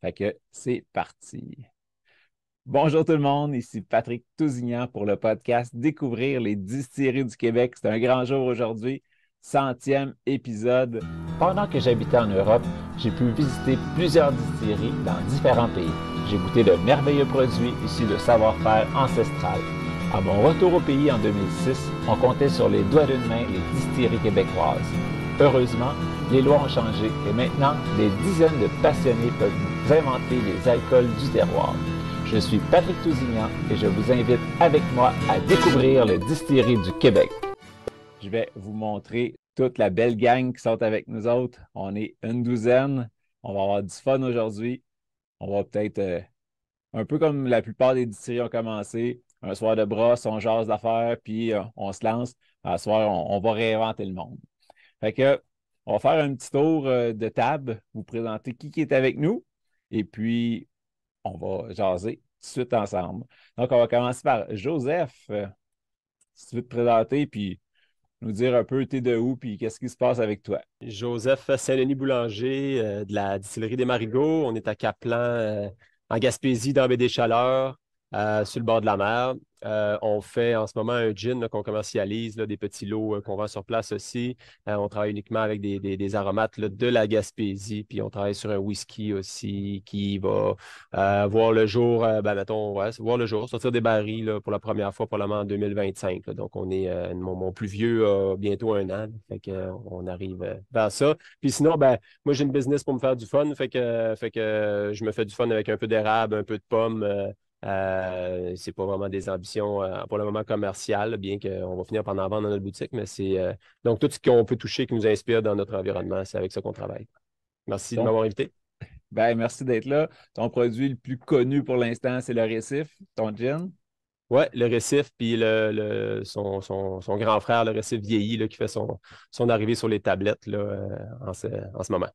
Fait que c'est parti. Bonjour tout le monde, ici Patrick Tousignan pour le podcast Découvrir les distilleries du Québec. C'est un grand jour aujourd'hui, 100e épisode. Pendant que j'habitais en Europe, j'ai pu visiter plusieurs distilleries dans différents pays. J'ai goûté de merveilleux produits issus de savoir-faire ancestral. À mon retour au pays en 2006, on comptait sur les doigts d'une main les distilleries québécoises. Heureusement, les lois ont changé et maintenant, des dizaines de passionnés peuvent inventer les alcools du terroir. Je suis Patrick Tousignan et je vous invite avec moi à découvrir les distilleries du Québec. Je vais vous montrer toute la belle gang qui sont avec nous autres. On est une douzaine. On va avoir du fun aujourd'hui. On va peut-être, un peu comme la plupart des distilleries ont commencé, un soir de brosse, on jase d'affaires, puis on se lance. Un soir, on va réinventer le monde. Fait que, on va faire un petit tour de table, vous présenter qui est avec nous, et puis on va jaser tout de suite ensemble. Donc, on va commencer par Joseph, si tu veux te présenter, puis nous dire un peu t'es de où, puis qu'est-ce qui se passe avec toi. Joseph Saint-Denis-Boulanger de la distillerie des Marigots. On est à Caplan, en Gaspésie, dans Baie des Chaleurs, sur le bord de la mer. On fait en ce moment un gin là, qu'on commercialise, là, des petits lots qu'on vend sur place aussi. On travaille uniquement avec des aromates là, de la Gaspésie, puis on travaille sur un whisky aussi qui va voir le jour, mettons, ouais, voir le jour, sortir des barils là, pour la première fois probablement en 2025. Là. Donc, on est, mon plus vieux a bientôt 1 an. Fait que, on arrive vers ça. Puis sinon, moi, j'ai une business pour me faire du fun. Fait que je me fais du fun avec un peu d'érable, un peu de pommes. C'est pas vraiment des ambitions pour le moment commerciales, bien qu'on va finir par en vendre dans notre boutique, mais c'est donc tout ce qu'on peut toucher qui nous inspire dans notre environnement, c'est avec ça qu'on travaille. Merci de Donc, m'avoir invité. merci d'être là. Ton produit le plus connu pour l'instant, c'est le récif, ton gin. Ouais, le récif, puis son grand frère, le récif vieilli, là, qui fait son arrivée sur les tablettes là, en ce moment.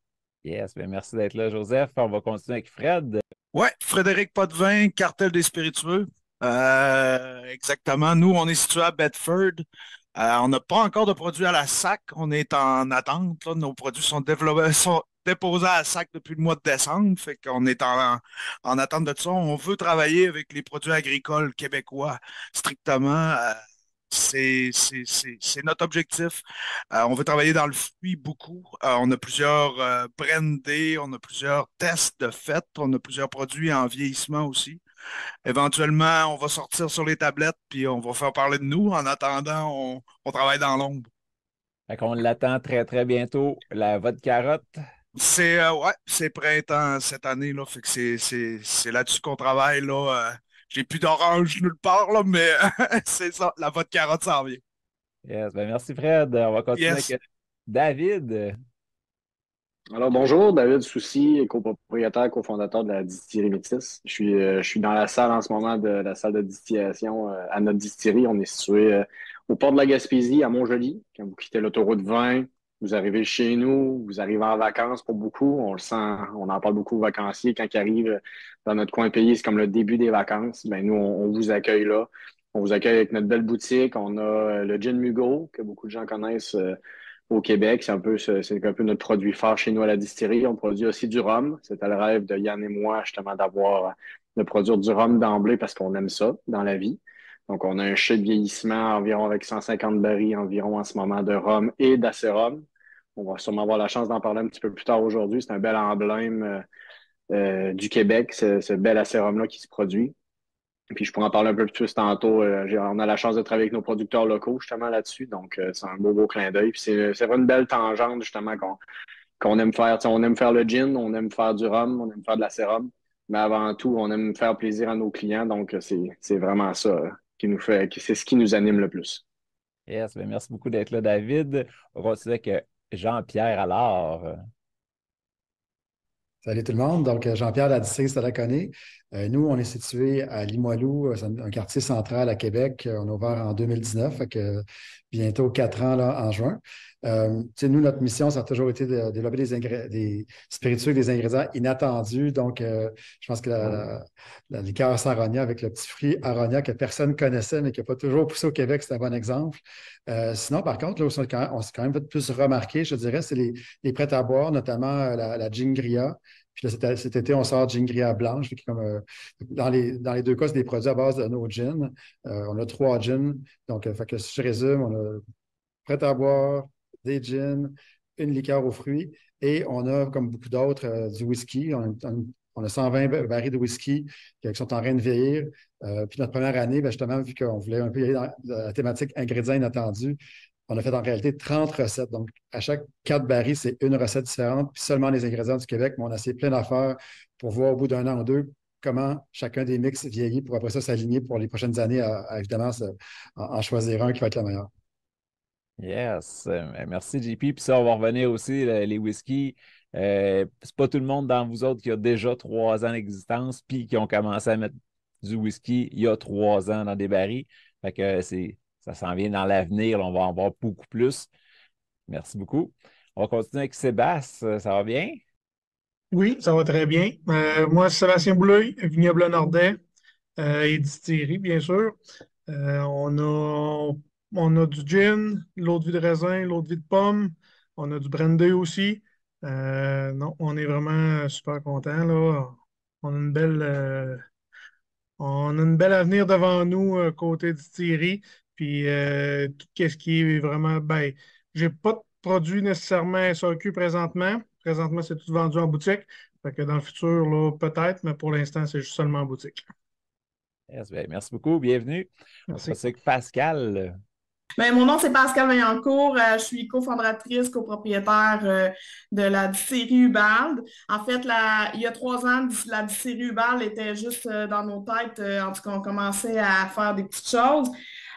Yes, merci d'être là, Joseph. On va continuer avec Fred. Ouais, Frédéric Potvin, Cartel des spiritueux. Exactement. Nous, on est situé à Bedford. On n'a pas encore de produits à la sac. On est en attente, là. Nos produits sont développés, sont déposés à la sac depuis le mois de décembre. Fait qu'on est en attente de ça. On veut travailler avec les produits agricoles québécois strictement. C'est notre objectif. On veut travailler dans le fruit beaucoup. On a plusieurs brandés, on a plusieurs tests de fait, on a plusieurs produits en vieillissement aussi. Éventuellement, on va sortir sur les tablettes puis on va faire parler de nous. En attendant, on travaille dans l'ombre. Fait qu'on l'attend très, très bientôt, la vodka carotte. Ouais, c'est printemps cette année, là. Fait que c'est là-dessus qu'on travaille, là. J'ai plus d'orange nulle part, là, mais c'est ça, la vodka carotte s'en vient. Yes, merci Fred. On va continuer Yes. avec David. Alors bonjour, David Soucy, copropriétaire, cofondateur de la distillerie Métis. Je suis dans la salle en ce moment de la salle de distillation à notre distillerie. On est situé au port de la Gaspésie, à Montjoli. Quand vous quittez l'autoroute 20, vous arrivez chez nous, vous arrivez en vacances pour beaucoup. On le sent, on en parle beaucoup aux vacanciers. Quand ils arrivent dans notre coin pays, c'est comme le début des vacances. Ben, nous, on vous accueille là. On vous accueille avec notre belle boutique. On a le Gin Mugo, que beaucoup de gens connaissent au Québec. C'est un peu notre produit phare chez nous à la distillerie. On produit aussi du rhum. C'était le rêve de Yann et moi, justement, de produire du rhum d'emblée parce qu'on aime ça dans la vie. Donc, on a un chai de vieillissement environ avec 150 barils environ en ce moment de rhum et d'acérum. On va sûrement avoir la chance d'en parler un petit peu plus tard aujourd'hui. C'est un bel emblème du Québec, ce bel acérum-là qui se produit. Puis je pourrais en parler un peu plus tantôt. On a la chance de travailler avec nos producteurs locaux justement là-dessus. Donc, c'est un beau clin d'œil. Puis c'est vraiment une belle tangente justement qu'on aime faire. Tu sais, on aime faire le gin, on aime faire du rhum, on aime faire de la sérum. Mais avant tout, on aime faire plaisir à nos clients. Donc, c'est vraiment ça qui nous fait, c'est ce qui nous anime le plus. Yes, merci beaucoup d'être là, David. On va continuer avec Jean-Pierre alors. Salut tout le monde. Donc, Jean-Pierre Ladissé, ça la connaît. Nous, on est situé à Limoilou, c'est un quartier central à Québec. On a ouvert en 2019, fait que bientôt 4 ans là, en juin. Nous, notre mission, ça a toujours été de développer des spiritueux, des ingrédients inattendus. Donc, je pense que la liqueur Saronia avec le petit fruit Aronia que personne ne connaissait, mais qui n'a pas toujours poussé au Québec, c'est un bon exemple. Sinon, par contre, là, on s'est quand même fait plus remarquer, je dirais, c'est les prêts à boire, notamment la Gingria, Puis là, cet été, on sort gin grillade blanche. Fait que dans les deux cas, c'est des produits à base de nos gins. On a 3 gins. Donc, fait que si je résume, on a prêt à boire, des gins, une liqueur aux fruits et on a, comme beaucoup d'autres, du whisky. On a 120 barils de whisky qui sont en train de vieillir. Puis notre première année, ben, justement, vu qu'on voulait un peu y aller dans la thématique ingrédients inattendus, on a fait en réalité 30 recettes. Donc, à chaque 4 barils, c'est une recette différente, puis seulement les ingrédients du Québec, mais on a essayé plein d'affaires pour voir au bout d'un an ou deux comment chacun des mix vieillit pour après ça s'aligner pour les prochaines années à évidemment en choisir un qui va être le meilleur. Yes. Merci, JP. Puis ça, on va revenir aussi, les whisky. C'est pas tout le monde dans vous autres qui a déjà 3 ans d'existence puis qui ont commencé à mettre du whisky il y a 3 ans dans des barils. Fait que ça s'en vient dans l'avenir. Là, on va en voir beaucoup plus. Merci beaucoup. On va continuer avec Sébastien. Ça va bien? Oui, ça va très bien. Moi, c'est Sébastien Bouleuil, vignoble nordais et distillerie, bien sûr. Euh, on a, on a du gin, l'eau de vie de raisin, l'eau de vie de pomme. On a du brandy aussi. Non, on est vraiment super contents, là. On a on a une belle avenir devant nous côté distillerie. Puis tout ce qui est vraiment, ben, j'ai pas de produits nécessairement SAQ présentement. Présentement, c'est tout vendu en boutique. Fait que dans le futur, là, peut-être, mais pour l'instant, c'est juste seulement en boutique. Yes, ben, merci beaucoup. Bienvenue. On va Merci. passer avec Pascal. Ben, mon nom, c'est Pascal Vaillancourt. Je suis cofondatrice, copropriétaire de la distillerie Hubald. En fait, il y a 3 ans, la distillerie Hubald était juste dans nos têtes. En tout cas, on commençait à faire des petites choses.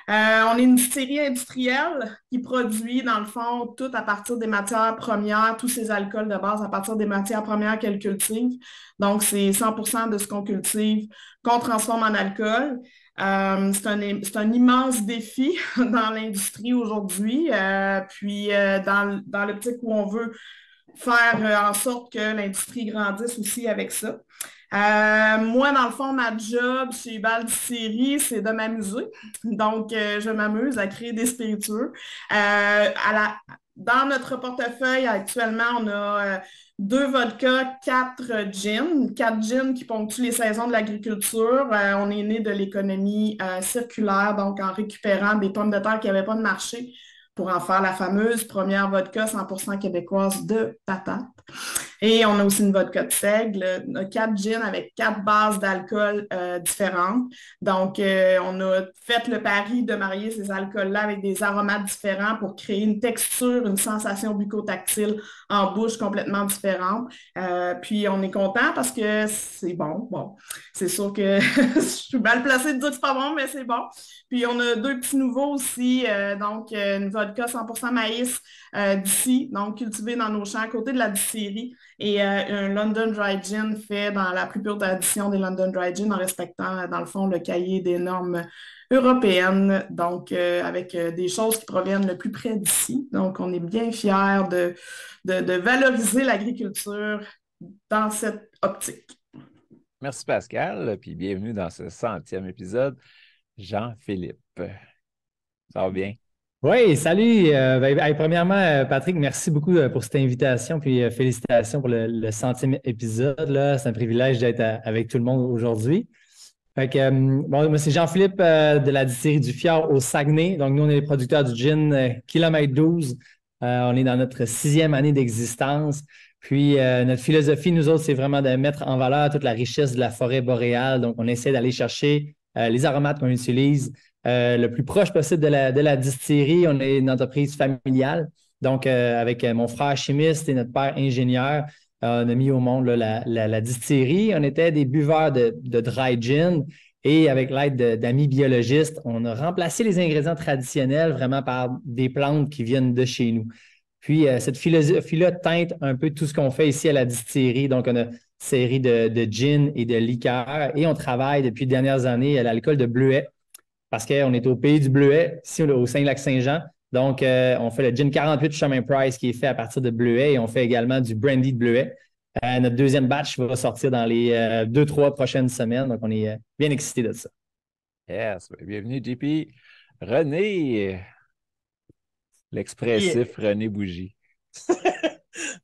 On est une distillerie industrielle qui produit, dans le fond, tout à partir des matières premières, tous ces alcools de base à partir des matières premières qu'elle cultive. Donc, c'est 100% de ce qu'on cultive qu'on transforme en alcool. C'est un immense défi dans l'industrie aujourd'hui. Dans l'optique où on veut faire en sorte que l'industrie grandisse aussi avec ça. Moi, dans le fond, ma job chez Hubald Distillerie, c'est de m'amuser. Donc, je m'amuse à créer des spiritueux. Dans notre portefeuille, actuellement, on a 2 vodkas, 4 gins. 4 gins qui ponctuent les saisons de l'agriculture. On est né de l'économie circulaire, donc en récupérant des pommes de terre qui n'avaient pas de marché pour en faire la fameuse première vodka 100% québécoise de patates. Et on a aussi une vodka de seigle, 4 gins avec 4 bases d'alcool différentes. Donc, on a fait le pari de marier ces alcools-là avec des aromates différents pour créer une texture, une sensation bucco-tactile en bouche complètement différente. Puis, on est content parce que c'est bon. Bon, c'est sûr que je suis mal placée de dire que c'est pas bon, mais c'est bon. Puis, on a 2 petits nouveaux aussi. Donc, une vodka 100% maïs d'ici, donc cultivé dans nos champs à côté de la distillerie. Et un London Dry Gin fait dans la plus pure tradition des London Dry Gin en respectant, dans le fond, le cahier des normes européennes, donc avec des choses qui proviennent le plus près d'ici. Donc, on est bien fiers de valoriser l'agriculture dans cette optique. Merci Pascal, puis bienvenue dans ce 100e épisode. Jean-Philippe, ça va bien? Oui, salut. Premièrement, Patrick, merci beaucoup pour cette invitation, puis félicitations pour le 100e épisode. Là. C'est un privilège d'être avec tout le monde aujourd'hui. Fait que, moi, c'est Jean-Philippe de la distillerie du Fjord au Saguenay. Donc, nous, on est les producteurs du gin Kilomètre 12. On est dans notre 6e année d'existence. Puis, notre philosophie, nous autres, c'est vraiment de mettre en valeur toute la richesse de la forêt boréale. Donc, on essaie d'aller chercher les aromates qu'on utilise le plus proche possible de la distillerie. On est une entreprise familiale. Donc, avec mon frère chimiste et notre père ingénieur, on a mis au monde là, la distillerie. On était des buveurs de dry gin et avec l'aide d'amis biologistes, on a remplacé les ingrédients traditionnels vraiment par des plantes qui viennent de chez nous. Puis, cette philosophie-là teinte un peu tout ce qu'on fait ici à la distillerie. Donc, on a une série de gin et de liqueurs et on travaille depuis les dernières années à l'alcool de bleuet parce qu'on est au pays du bleuet, ici au Saint-Lac-Saint-Jean. Donc, on fait le gin 48 Chemin Price qui est fait à partir de bleuet et on fait également du brandy de bleuet. Notre deuxième batch va sortir dans les 2-3 prochaines semaines. Donc, on est bien excités de ça. Yes, bienvenue JP. René, l'expressif René Bougie.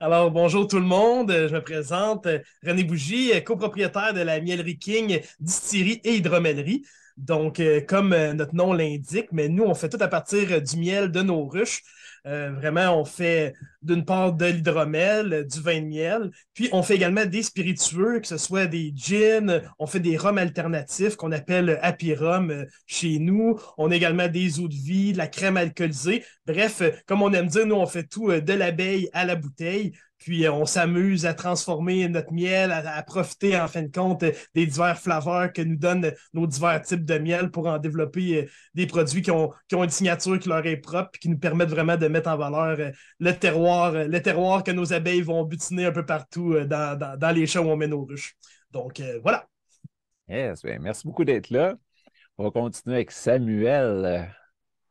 Alors, bonjour tout le monde. Je me présente, René Bougie, copropriétaire de la Mielerie King, distillerie et hydromellerie. Donc, comme notre nom l'indique, mais nous, on fait tout à partir du miel de nos ruches. Vraiment, on fait d'une part de l'hydromel, du vin de miel, puis on fait également des spiritueux, que ce soit des gins, on fait des rhums alternatifs qu'on appelle Happy Rum chez nous. On a également des eaux de vie, de la crème alcoolisée. Bref, comme on aime dire, nous, on fait tout de l'abeille à la bouteille. Puis on s'amuse à transformer notre miel, à profiter en fin de compte des divers flaveurs que nous donnent nos divers types de miel pour en développer des produits qui ont une signature qui leur est propre et qui nous permettent vraiment de mettre en valeur le terroir que nos abeilles vont butiner un peu partout dans les champs où on met nos ruches. Donc voilà. Yes, bien, merci beaucoup d'être là. On va continuer avec Samuel.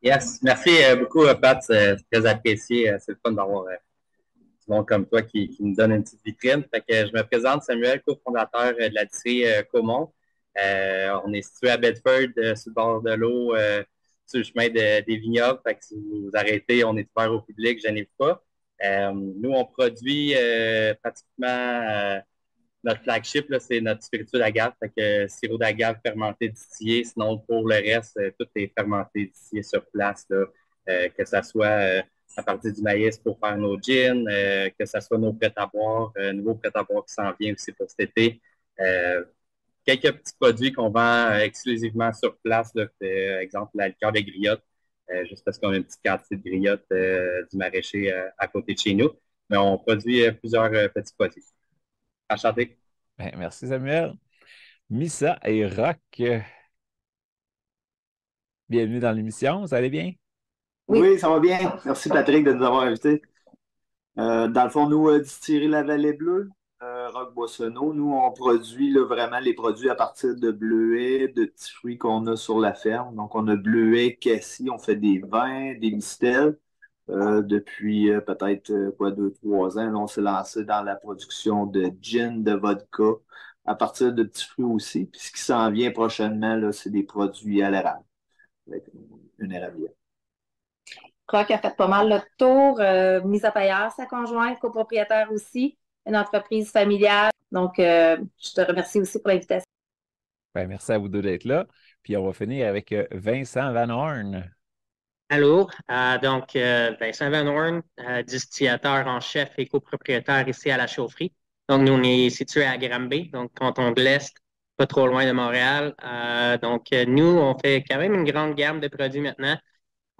Yes, merci beaucoup, Pat. C'est très apprécié. C'est le fun d'avoir du monde comme toi qui nous donne une petite vitrine. Fait que je me présente, Samuel, cofondateur de la distillerie Caumont. On est situé à Bedford, sur le bord de l'eau, sur le chemin des vignobles. Fait que si vous vous arrêtez, on est ouvert au public, gênez-vous pas. Nous, on produit pratiquement notre flagship, là, c'est notre spiritueux d'agave. Fait que sirop d'agave fermenté distillé. Sinon, pour le reste, tout est fermenté distillé sur place, là, que ça soit à partir du maïs pour faire nos gins, que ce soit nos prêts-à-boire, nouveaux prêts-à-boire qui s'en vient aussi pour cet été. Quelques petits produits qu'on vend exclusivement sur place, là, exemple la liqueur de griotte, juste parce qu'on a une petite quantité de griotte du maraîcher à côté de chez nous. Mais on produit plusieurs petits produits. Enchanté. Ben, merci, Samuel. Missa et Rock, bienvenue dans l'émission. Vous allez bien? Oui, ça va bien. Merci, Patrick, de nous avoir invités. Dans le fond, nous, Distillerie La Vallée Bleue, Rock Boissonneau, nous, on produit là, vraiment les produits à partir de bleuets, de petits fruits qu'on a sur la ferme. Donc, on a bleuets, cassis, on fait des vins, des mistels. Depuis peut-être 2-3 ans, là, on s'est lancé dans la production de gin, de vodka, à partir de petits fruits aussi. Puis ce qui s'en vient prochainement, là, c'est des produits à l'érable, avec une érablière. Rock a fait pas mal le tour. Mise à pailleur, sa conjointe, copropriétaire aussi, une entreprise familiale. Donc, je te remercie aussi pour l'invitation. Ben, merci à vous deux d'être là. Puis on va finir avec Vincent Van Horn. Allô, Vincent Van Horn, distillateur en chef et copropriétaire ici à la chaufferie. Donc, nous, on est situé à Granby, donc canton de l'Est, pas trop loin de Montréal. Nous, on fait quand même une grande gamme de produits maintenant.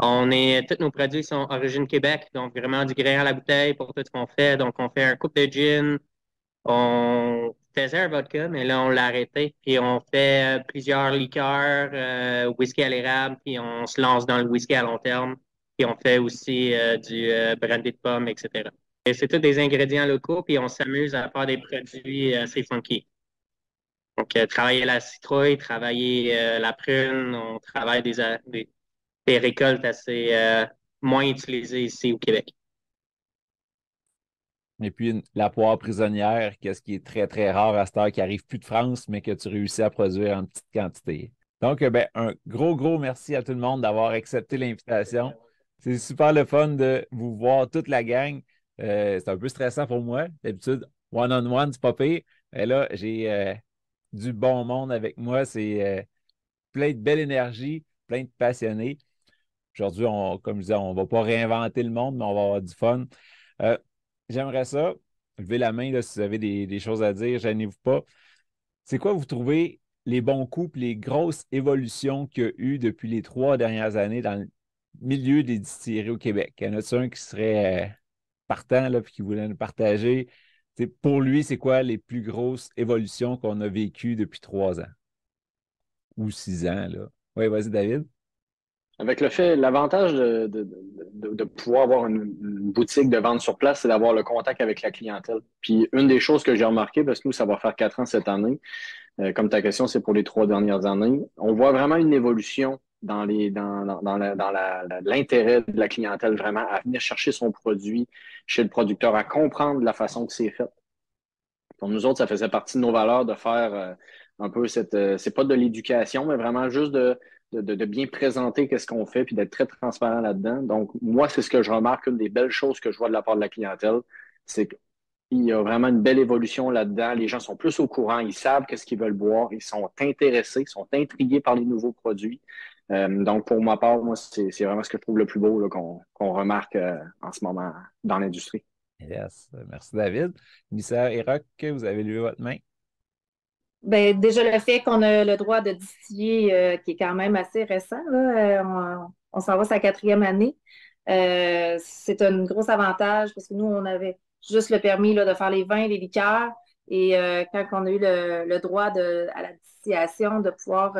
Tous nos produits sont origine Québec, donc vraiment du grain à la bouteille pour tout ce qu'on fait. Donc, on fait un couple de gin. On faisait un vodka, mais là, on l'a arrêté. Puis, on fait plusieurs liqueurs, whisky à l'érable, puis on se lance dans le whisky à long terme. Puis, on fait aussi du brandy de pomme, etc. Et c'est tous des ingrédients locaux, puis on s'amuse à faire des produits assez funky. Donc, travailler la citrouille, travailler la prune, on travaille des récoltes assez moins utilisées ici au Québec. Et puis la poire prisonnière, qu'est-ce qui est très, très rare à cette heure, qui arrive plus de France, mais que tu réussis à produire en petite quantité. Donc, un gros merci à tout le monde d'avoir accepté l'invitation. C'est super le fun de vous voir toute la gang. C'est un peu stressant pour moi. D'habitude, one-on-one, c'est pas pire. Mais là, j'ai du bon monde avec moi. C'est plein de belle énergie, plein de passionnés. Aujourd'hui, comme je disais, on ne va pas réinventer le monde, mais on va avoir du fun. J'aimerais ça. Levez la main là, si vous avez des choses à dire, gênez-vous pas. C'est quoi, vous trouvez, les bons coups et les grosses évolutions qu'il y a eu depuis les 3 dernières années dans le milieu des distilleries au Québec? Y en a-t-il un qui serait partant et qui voulait nous partager? Pour lui, c'est quoi les plus grosses évolutions qu'on a vécues depuis 3 ans? Ou 6 ans, là? Oui, vas-y, David. Avec l'avantage de pouvoir avoir une boutique de vente sur place, c'est d'avoir le contact avec la clientèle. Puis une des choses que j'ai remarqué, parce que nous, ça va faire 4 ans cette année, comme ta question, c'est pour les 3 dernières années, on voit vraiment une évolution dans l'intérêt de la clientèle vraiment à venir chercher son produit chez le producteur, à comprendre la façon que c'est fait. Pour nous autres, ça faisait partie de nos valeurs de faire un peu c'est pas de l'éducation, mais vraiment juste de bien présenter qu'est-ce qu'on fait puis d'être très transparent là-dedans. Donc, moi, c'est ce que je remarque, une des belles choses que je vois de la part de la clientèle, c'est qu'il y a vraiment une belle évolution là-dedans. Les gens sont plus au courant, ils savent qu'est-ce qu'ils veulent boire, ils sont intéressés, ils sont intrigués par les nouveaux produits. Donc, pour ma part, moi, c'est vraiment ce que je trouve le plus beau là, qu'on remarque en ce moment dans l'industrie. Yes. Merci, David. Missa et Roch, vous avez levé votre main. Ben, déjà, le fait qu'on a le droit de distiller, qui est quand même assez récent, là, on s'en va sa 4e année. C'est un gros avantage parce que nous, on avait juste le permis là, de faire les vins, les liqueurs. Et quand on a eu le droit à la distillation, de pouvoir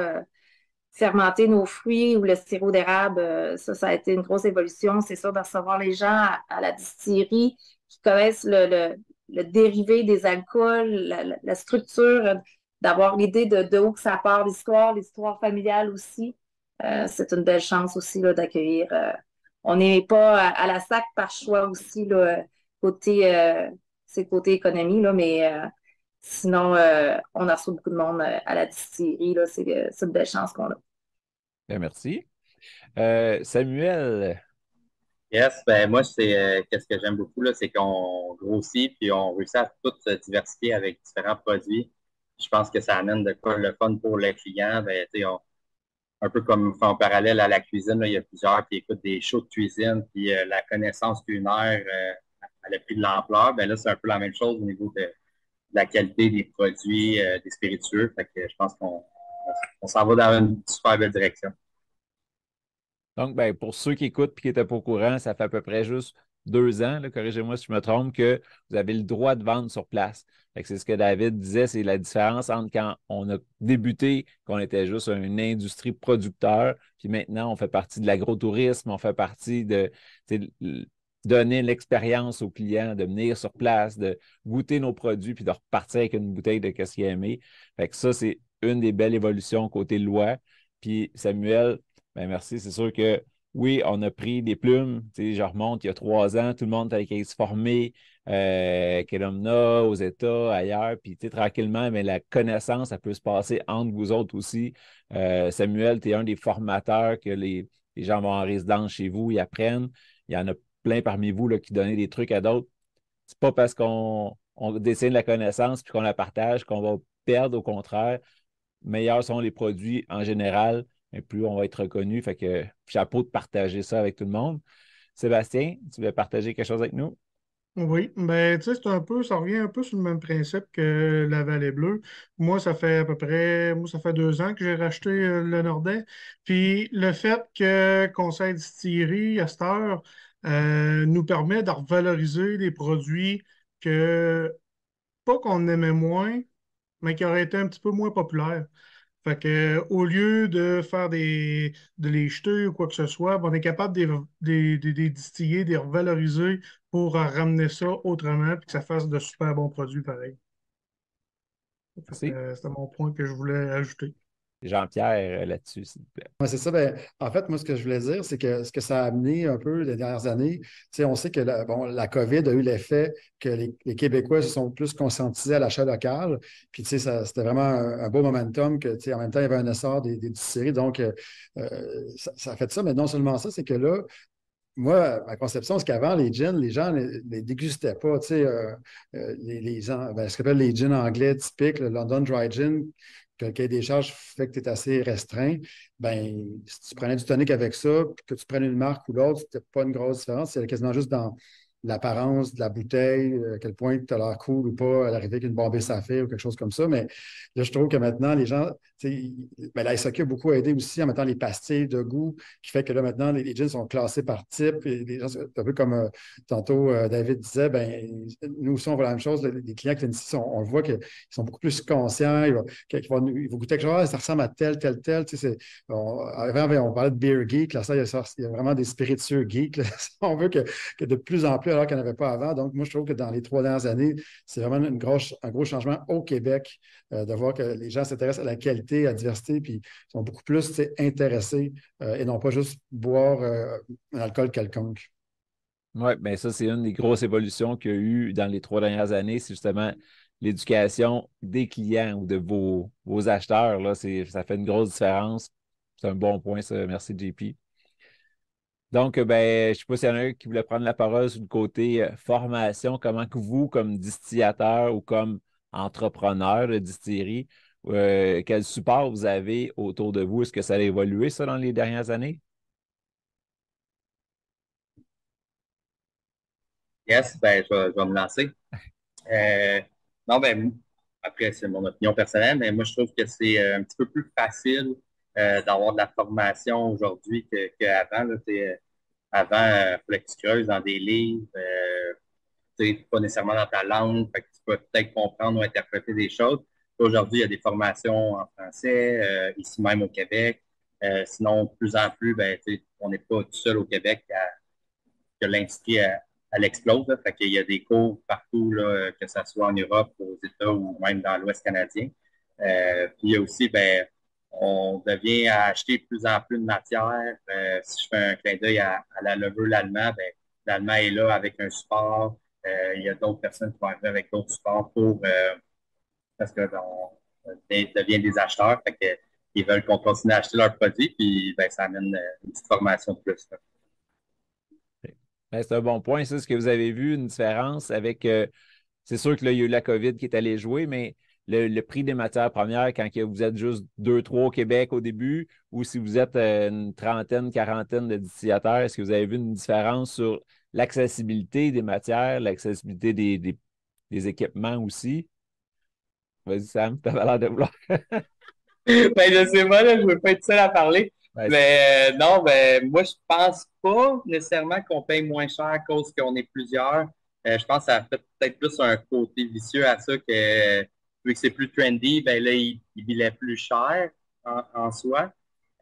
fermenter nos fruits ou le sirop d'érable, ça a été une grosse évolution. C'est sûr de recevoir les gens à la distillerie qui connaissent le dérivé des alcools, la structure, d'avoir l'idée de où que ça part, l'histoire familiale aussi. C'est une belle chance aussi là, d'accueillir. On n'est pas à la SAC par choix aussi, là, c'est côté économie, là, mais sinon, on a reçu beaucoup de monde à la distillerie. Là, c'est une belle chance qu'on a. Bien, merci. Samuel. Yes, ben moi, qu'est-ce que j'aime beaucoup, là, c'est qu'on grossit puis on réussit à tout se diversifier avec différents produits. Je pense que ça amène de quoi le fun pour le client. Ben, un peu comme en parallèle à la cuisine, là, il y a plusieurs qui écoutent des shows de cuisine, puis la connaissance culinaire, elle a pris de l'ampleur. Ben là, c'est un peu la même chose au niveau de la qualité des produits, des spiritueux. Fait que je pense qu'on s'en va dans une super belle direction. Donc, ben, pour ceux qui écoutent et qui n'étaient pas au courant, ça fait à peu près juste 2 ans, là, corrigez-moi si je me trompe, que vous avez le droit de vendre sur place. Fait que c'est ce que David disait, c'est la différence entre quand on a débuté, qu'on était juste une industrie producteur, puis maintenant on fait partie de l'agrotourisme, on fait partie de donner l'expérience aux clients, de venir sur place, de goûter nos produits, puis de repartir avec une bouteille de qu'est-ce qu'il a aimé. Fait que ça, c'est une des belles évolutions côté loi. Puis Samuel, ben merci. C'est sûr que oui, on a pris des plumes. Je remonte il y a 3 ans, tout le monde avait se former, Kelowna, aux États, ailleurs. Puis tranquillement, mais la connaissance, ça peut se passer entre vous autres aussi. Samuel, tu es un des formateurs que les gens vont en résidence chez vous, ils apprennent. Il y en a plein parmi vous là, qui donnent des trucs à d'autres. C'est pas parce qu'on dessine la connaissance puis qu'on la partage qu'on va perdre. Au contraire, meilleurs sont les produits en général, mais plus on va être reconnu. Fait que chapeau de partager ça avec tout le monde. Sébastien, tu veux partager quelque chose avec nous? Oui, ben, tu sais, ça revient un peu sur le même principe que la Vallée Bleue. Moi, ça fait 2 ans que j'ai racheté le Nordais. Puis le fait que Conseil Distillerie, à cette heure, nous permet de revaloriser des produits pas qu'on aimait moins, mais qui auraient été un petit peu moins populaires. Fait que, au lieu de les jeter ou quoi que ce soit, ben, on est capable de les distiller, de les revaloriser pour ramener ça autrement et que ça fasse de super bons produits pareil. Merci. C'était mon point que je voulais ajouter. Jean-Pierre, là-dessus, s'il vous plaît. Ouais, c'est ça. Ben, en fait, moi, ce que je voulais dire, c'est que ce que ça a amené un peu les dernières années, on sait que la COVID a eu l'effet que les Québécois se sont plus conscientisés à l'achat local. Puis, c'était vraiment un beau momentum que, en même temps, il y avait un essor des distilleries. Donc, ça a fait ça. Mais non seulement ça, c'est que là, moi, ma conception, c'est qu'avant, les gins, les gens ne les dégustaient pas. Ce qu'on appelle les gins anglais typiques, le London Dry Gin, que le cahier des charges fait que tu es assez restreint. Ben, si tu prenais du tonic avec ça, puis que tu prenais une marque ou l'autre, c'était pas une grosse différence. C'est quasiment juste dans l'apparence de la bouteille, à quel point tu as l'air cool ou pas à l'arrivée avec une Bombay Sapphire ou quelque chose comme ça. Mais là, je trouve que maintenant, les gens, la SAQ a beaucoup aidé aussi en mettant les pastilles de goût, qui fait que là, maintenant, les gins sont classés par type. Et les gens, un peu comme tantôt David disait, ben, nous aussi, on voit la même chose. Les clients qui viennent ici, on le voit qu'ils sont beaucoup plus conscients. Ils vont goûter quelque chose, ça ressemble à tel. Avant, on parlait de beer geek. Là, ça, il y a vraiment des spiritueux geeks. Là. On veut que de plus en plus, alors qu'il n'y en avait pas avant. Donc, moi, je trouve que dans les 3 dernières années, c'est vraiment un gros changement au Québec de voir que les gens s'intéressent à la qualité, à la diversité, puis sont beaucoup plus intéressés et non pas juste boire un alcool quelconque. Oui, bien ça, c'est une des grosses évolutions qu'il y a eu dans les 3 dernières années. C'est justement l'éducation des clients ou de vos acheteurs. Là, ça fait une grosse différence. C'est un bon point, ça. Merci, JP. Donc, ben, je ne sais pas s'il y en a un qui voulait prendre la parole sur le côté formation. Comment que vous, comme distillateur ou comme entrepreneur de distillerie, quel support vous avez autour de vous? Est-ce que ça a évolué, ça, dans les dernières années? Yes, ben, je vais me lancer. Euh, non, ben, après, c'est mon opinion personnelle, mais moi, je trouve que c'est un petit peu plus facile d'avoir de la formation aujourd'hui qu'avant. Là. Avant, il fallait que tu creuses dans des livres, pas nécessairement dans ta langue, fait que tu peux peut-être comprendre ou interpréter des choses. Aujourd'hui, il y a des formations en français, ici même au Québec. Sinon, de plus en plus, ben, on n'est pas tout seul au Québec que l'industrie elle explose. Là. Fait qu'il y a des cours partout, là, que ce soit en Europe, aux États ou même dans l'Ouest canadien. Puis il y a aussi, ben, on devient à acheter de plus en plus de matière. Si je fais un clin d'œil à la levure l'allemand, ben, l'allemand est là avec un support. Il y a d'autres personnes qui vont arriver avec d'autres supports parce qu'on devient des acheteurs. Fait que, ils veulent qu'on continue à acheter leurs produits, puis ben, ça amène une petite formation de plus. Là. Ben, c'est un bon point. Ça, est-ce que vous avez vu une différence avec. C'est sûr que là, il y a eu la COVID qui est allée jouer, mais le prix des matières premières, quand vous êtes juste 2, 3 au Québec au début, ou si vous êtes une trentaine, quarantaine de distillateurs, est-ce que vous avez vu une différence sur l'accessibilité des matières, l'accessibilité des équipements aussi? Vas-y, Sam, tu avais l'air de vouloir. Ben, je sais pas, là, je veux pas être seul à parler. Ouais, Mais non, ben, moi, je pense pas nécessairement qu'on paye moins cher à cause qu'on est plusieurs. Je pense que ça fait peut-être plus un côté vicieux à ça que vu que c'est plus trendy, ben là, il bilait plus cher en soi.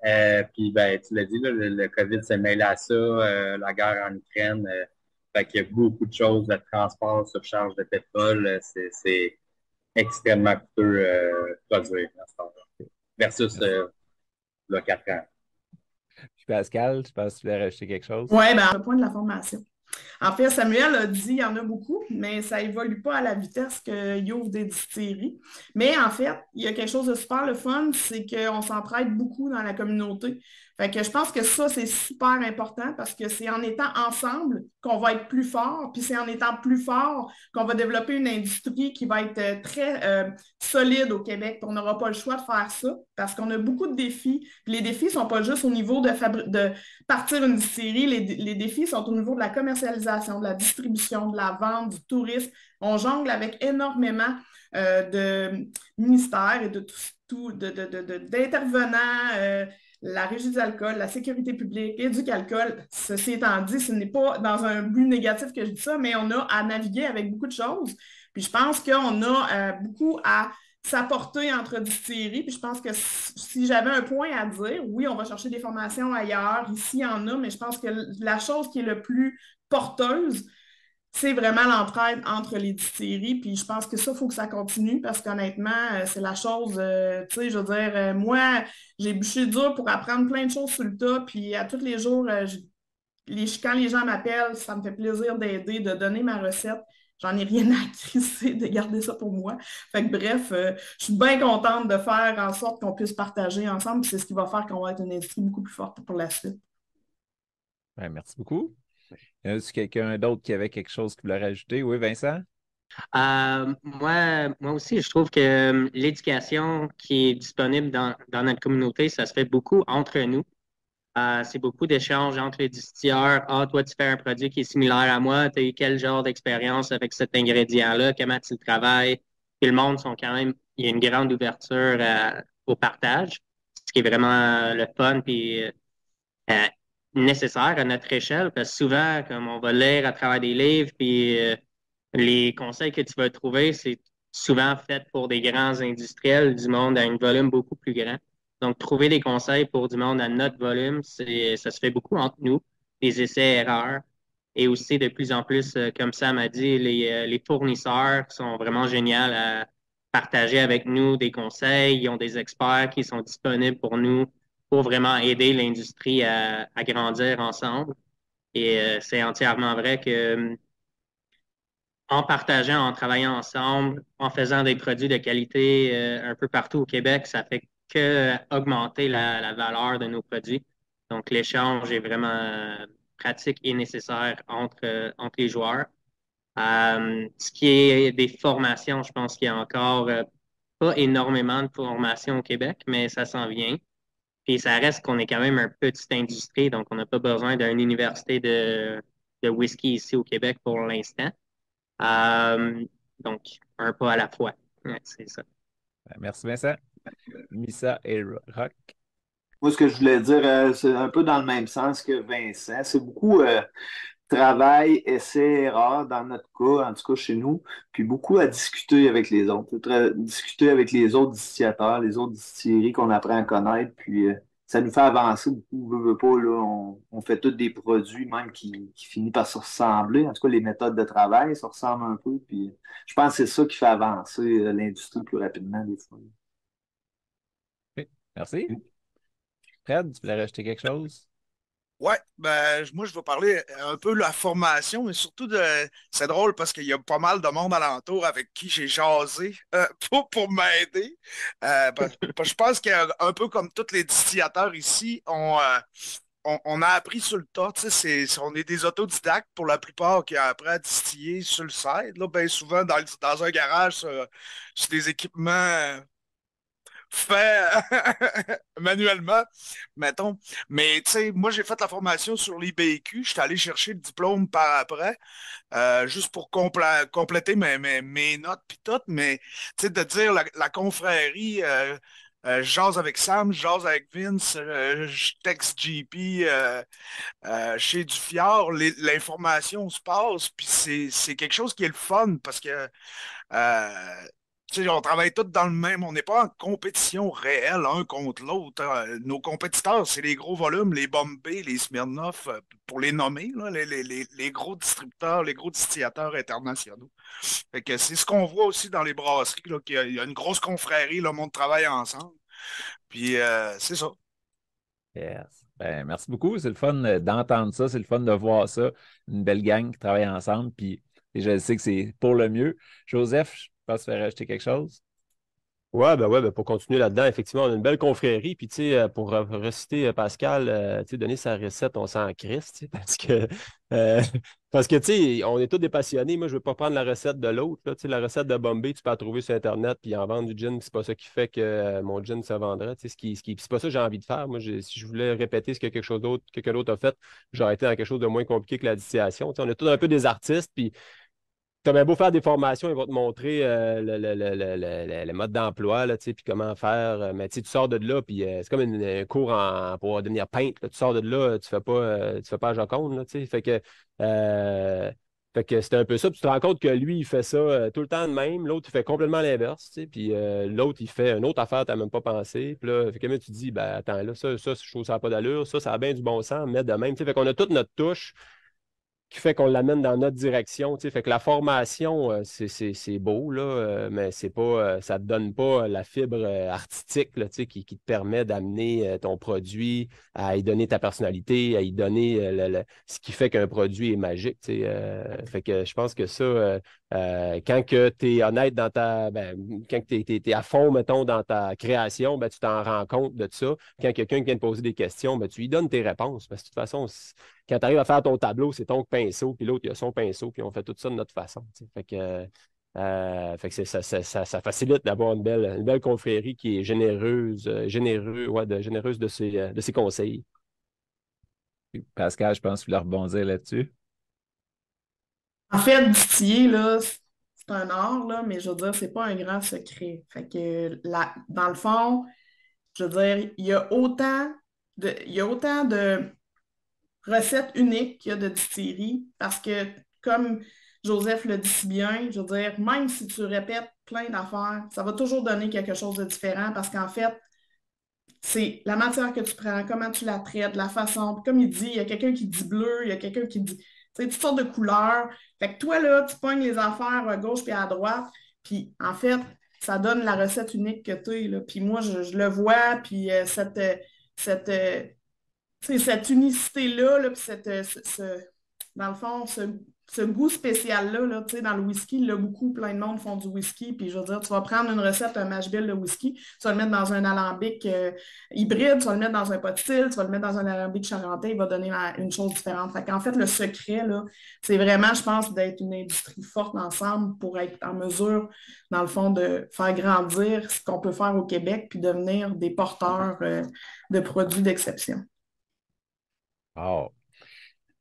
Puis, ben, tu l'as dit, là, le COVID s'est mêlé à ça, la guerre en Ukraine. Fait qu'il y a beaucoup de choses, de transport, surcharge de pétrole. C'est extrêmement coûteux produire à ce temps-là. Versus le 4 ans. Puis Pascal, je pense que tu voulais rajouter quelque chose. Oui, ben, le point de la formation. En fait, Samuel a dit qu'il y en a beaucoup, mais ça évolue pas à la vitesse qu'il ouvre des distilleries. Mais en fait, il y a quelque chose de super le fun, c'est qu'on s'entraide beaucoup dans la communauté. Fait que je pense que ça, c'est super important parce que c'est en étant ensemble qu'on va être plus fort, puis c'est en étant plus fort qu'on va développer une industrie qui va être très solide au Québec. On n'aura pas le choix de faire ça parce qu'on a beaucoup de défis. Puis les défis ne sont pas juste au niveau de partir une distillerie, les défis sont au niveau de la commercialisation, de la distribution, de la vente, du tourisme. On jongle avec énormément de ministères et d'intervenants, la régie de l'alcool, la sécurité publique, Éduc-Alcool. Ceci étant dit, ce n'est pas dans un but négatif que je dis ça, mais on a à naviguer avec beaucoup de choses. Puis je pense qu'on a beaucoup à s'apporter entre distilleries. Puis je pense que si j'avais un point à dire, oui, on va chercher des formations ailleurs. Ici, il y en a, mais je pense que la chose qui est le plus porteuse, c'est vraiment l'entraide entre les distilleries. Puis je pense que ça, il faut que ça continue parce qu'honnêtement, c'est la chose, tu sais, je veux dire, moi, j'ai bûché dur pour apprendre plein de choses sur le tas. Puis à tous les jours, quand les gens m'appellent, ça me fait plaisir d'aider, de donner ma recette. J'en ai rien à crisser de garder ça pour moi. Fait que bref, je suis bien contente de faire en sorte qu'on puisse partager ensemble. C'est ce qui va faire qu'on va être une industrie beaucoup plus forte pour la suite. Ben, merci beaucoup. Y a-t-il quelqu'un d'autre qui avait quelque chose qu'il voulait rajouter? Oui, Vincent? Moi aussi, je trouve que l'éducation qui est disponible dans notre communauté, ça se fait beaucoup entre nous. C'est beaucoup d'échanges entre les distilleurs. Ah, toi, tu fais un produit qui est similaire à moi. Tu as eu quel genre d'expérience avec cet ingrédient-là? Comment tu le travailles? Puis le monde sont quand même, il y a une grande ouverture au partage, ce qui est vraiment le fun puis nécessaire à notre échelle. Parce que souvent, comme on va lire à travers des livres, puis les conseils que tu vas trouver, c'est souvent fait pour des grands industriels du monde à un volume beaucoup plus grand. Donc, trouver des conseils pour du monde à notre volume, ça se fait beaucoup entre nous, des essais-erreurs. Et aussi, de plus en plus, comme Sam a dit, les fournisseurs sont vraiment géniaux à partager avec nous des conseils. Ils ont des experts qui sont disponibles pour nous pour vraiment aider l'industrie à grandir ensemble. Et c'est entièrement vrai que en partageant, en travaillant ensemble, en faisant des produits de qualité un peu partout au Québec, ça fait que augmenter la valeur de nos produits. Donc, l'échange est vraiment pratique et nécessaire entre les joueurs. Ce qui est des formations, je pense qu'il y a encore pas énormément de formations au Québec, mais ça s'en vient. Puis ça reste qu'on est quand même une petite industrie, donc on n'a pas besoin d'une université de whisky ici au Québec pour l'instant. Donc, un pas à la fois. Ouais, c'est ça. Merci Vincent. Missa et Rock. Moi, ce que je voulais dire, c'est un peu dans le même sens que Vincent. C'est beaucoup travail, essai, erreur dans notre cas, en tout cas chez nous, puis beaucoup à discuter avec les autres. Discuter avec les autres distillateurs, les autres distilleries qu'on apprend à connaître, puis ça nous fait avancer beaucoup. Veut pas, là, on fait tous des produits même qui finissent par se ressembler. En tout cas, les méthodes de travail se ressemblent un peu, puis je pense que c'est ça qui fait avancer l'industrie plus rapidement des fois. Okay. Merci. Fred, tu voulais rajouter quelque chose? Ouais, moi je vais parler un peu de la formation, mais surtout c'est drôle parce qu'il y a pas mal de monde alentour avec qui j'ai jasé pour m'aider. Je pense qu'un peu comme tous les distillateurs ici, on a appris sur le tas. Tu sais, on est des autodidactes pour la plupart qui apprennent à distiller sur le site. Là, bien souvent dans un garage sur des équipements fait manuellement, mettons. Mais tu sais, moi, j'ai fait la formation sur l'IBQ. J'étais allé chercher le diplôme par après, juste pour compléter mes notes puis tout. Mais tu sais, de dire la confrérie, je jase avec Sam, je jase avec Vince, je texte JP chez Duffiard, l'information se passe, puis c'est quelque chose qui est le fun parce que tu sais, on travaille tous dans le même, on n'est pas en compétition réelle un contre l'autre. Nos compétiteurs, c'est les gros volumes, les Bombay, les Smirnoff, pour les nommer, là, les gros distributeurs, les gros distillateurs internationaux. Fait que c'est ce qu'on voit aussi dans les brasseries, là, qu'il y a une grosse confrérie, le monde travaille ensemble. Puis c'est ça. Yes. Ben, merci beaucoup. C'est le fun d'entendre ça. C'est le fun de voir ça. Une belle gang qui travaille ensemble. Puis et je sais que c'est pour le mieux. Joseph, je pense faire rajouter quelque chose. Ouais, pour continuer là-dedans, effectivement, on a une belle confrérie. Puis, tu sais, pour reciter Pascal, tu sais, donner sa recette, on s'en crisse, tu sais, euh, parce que, tu sais, on est tous des passionnés. Moi, je ne veux pas prendre la recette de l'autre, là. Tu sais, la recette de Bombay, tu peux la trouver sur Internet, puis en vendre du gin, c'est pas ça qui fait que mon gin se vendrait. Tu sais, c'est pas ça que j'ai envie de faire. Moi, si je voulais répéter ce que quelqu'un d'autre a fait, j'aurais été dans quelque chose de moins compliqué que la distillation. Tu sais, on est tous un peu des artistes, puis tu as bien beau faire des formations, ils vont te montrer le mode d'emploi, là, tu sais, puis comment faire. Mais tu sors de là, puis c'est comme un cours pour devenir peintre, là. Tu sors de là, tu fais pas à Joconde, là, tu sais. Fait que c'était un peu ça. Puis tu te rends compte que lui, il fait ça tout le temps de même. L'autre, il fait complètement l'inverse, tu sais. Puis l'autre, il fait une autre affaire, tu n'as même pas pensé. Puis là, fait que même tu te dis, ben attends, là, ça, je trouve ça n'a pas d'allure. Ça a bien du bon sens, mettre de même. Tu sais, fait qu'on a toute notre touche qui fait qu'on l'amène dans notre direction. Tu sais. Fait que la formation, c'est beau, là, mais c'est pas, ça ne te donne pas la fibre artistique là, tu sais, qui te permet d'amener ton produit, à y donner ta personnalité, à y donner ce qui fait qu'un produit est magique. Tu sais. Fait que je pense que ça, quand tu es honnête dans quand tu es à fond, mettons, dans ta création, ben, tu t'en rends compte de ça. Quand quelqu'un vient te poser des questions, ben, tu lui donnes tes réponses. Parce que de toute façon, quand tu arrives à faire ton tableau, c'est ton pinceau, puis l'autre, il a son pinceau, puis on fait tout ça de notre façon. Fait que ça facilite d'avoir une belle confrérie qui est généreuse de ses conseils. Pascal, je pense qu'il voulait rebondir là-dessus. En fait, distiller, là, c'est un art, là, mais je veux dire, c'est pas un grand secret. Fait que dans le fond, je veux dire, il y a autant de recettes uniques qu'il y a de distilleries parce que, comme Joseph le dit si bien, je veux dire, même si tu répètes plein d'affaires, ça va toujours donner quelque chose de différent parce qu'en fait, c'est la matière que tu prends, comment tu la traites, la façon. Puis comme il dit, il y a quelqu'un qui dit bleu, il y a quelqu'un qui dit, tu sais, toutes sortes de couleurs. Fait que toi, là, tu pognes les affaires à gauche puis à droite. Puis en fait, ça donne la recette unique que tu as. Puis moi, je le vois, puis cette unicité-là, là, puis dans le fond, ce goût spécial-là, là, tu sais, dans le whisky, là, beaucoup, plein de monde font du whisky. Puis je veux dire, tu vas prendre une recette, un mash bill de whisky, tu vas le mettre dans un alambic hybride, tu vas le mettre dans un pot still, tu vas le mettre dans un alambic charentais, il va donner une chose différente. Fait qu'en fait, le secret, là, c'est vraiment, je pense, d'être une industrie forte ensemble pour être en mesure, dans le fond, de faire grandir ce qu'on peut faire au Québec puis devenir des porteurs de produits d'exception. Oh.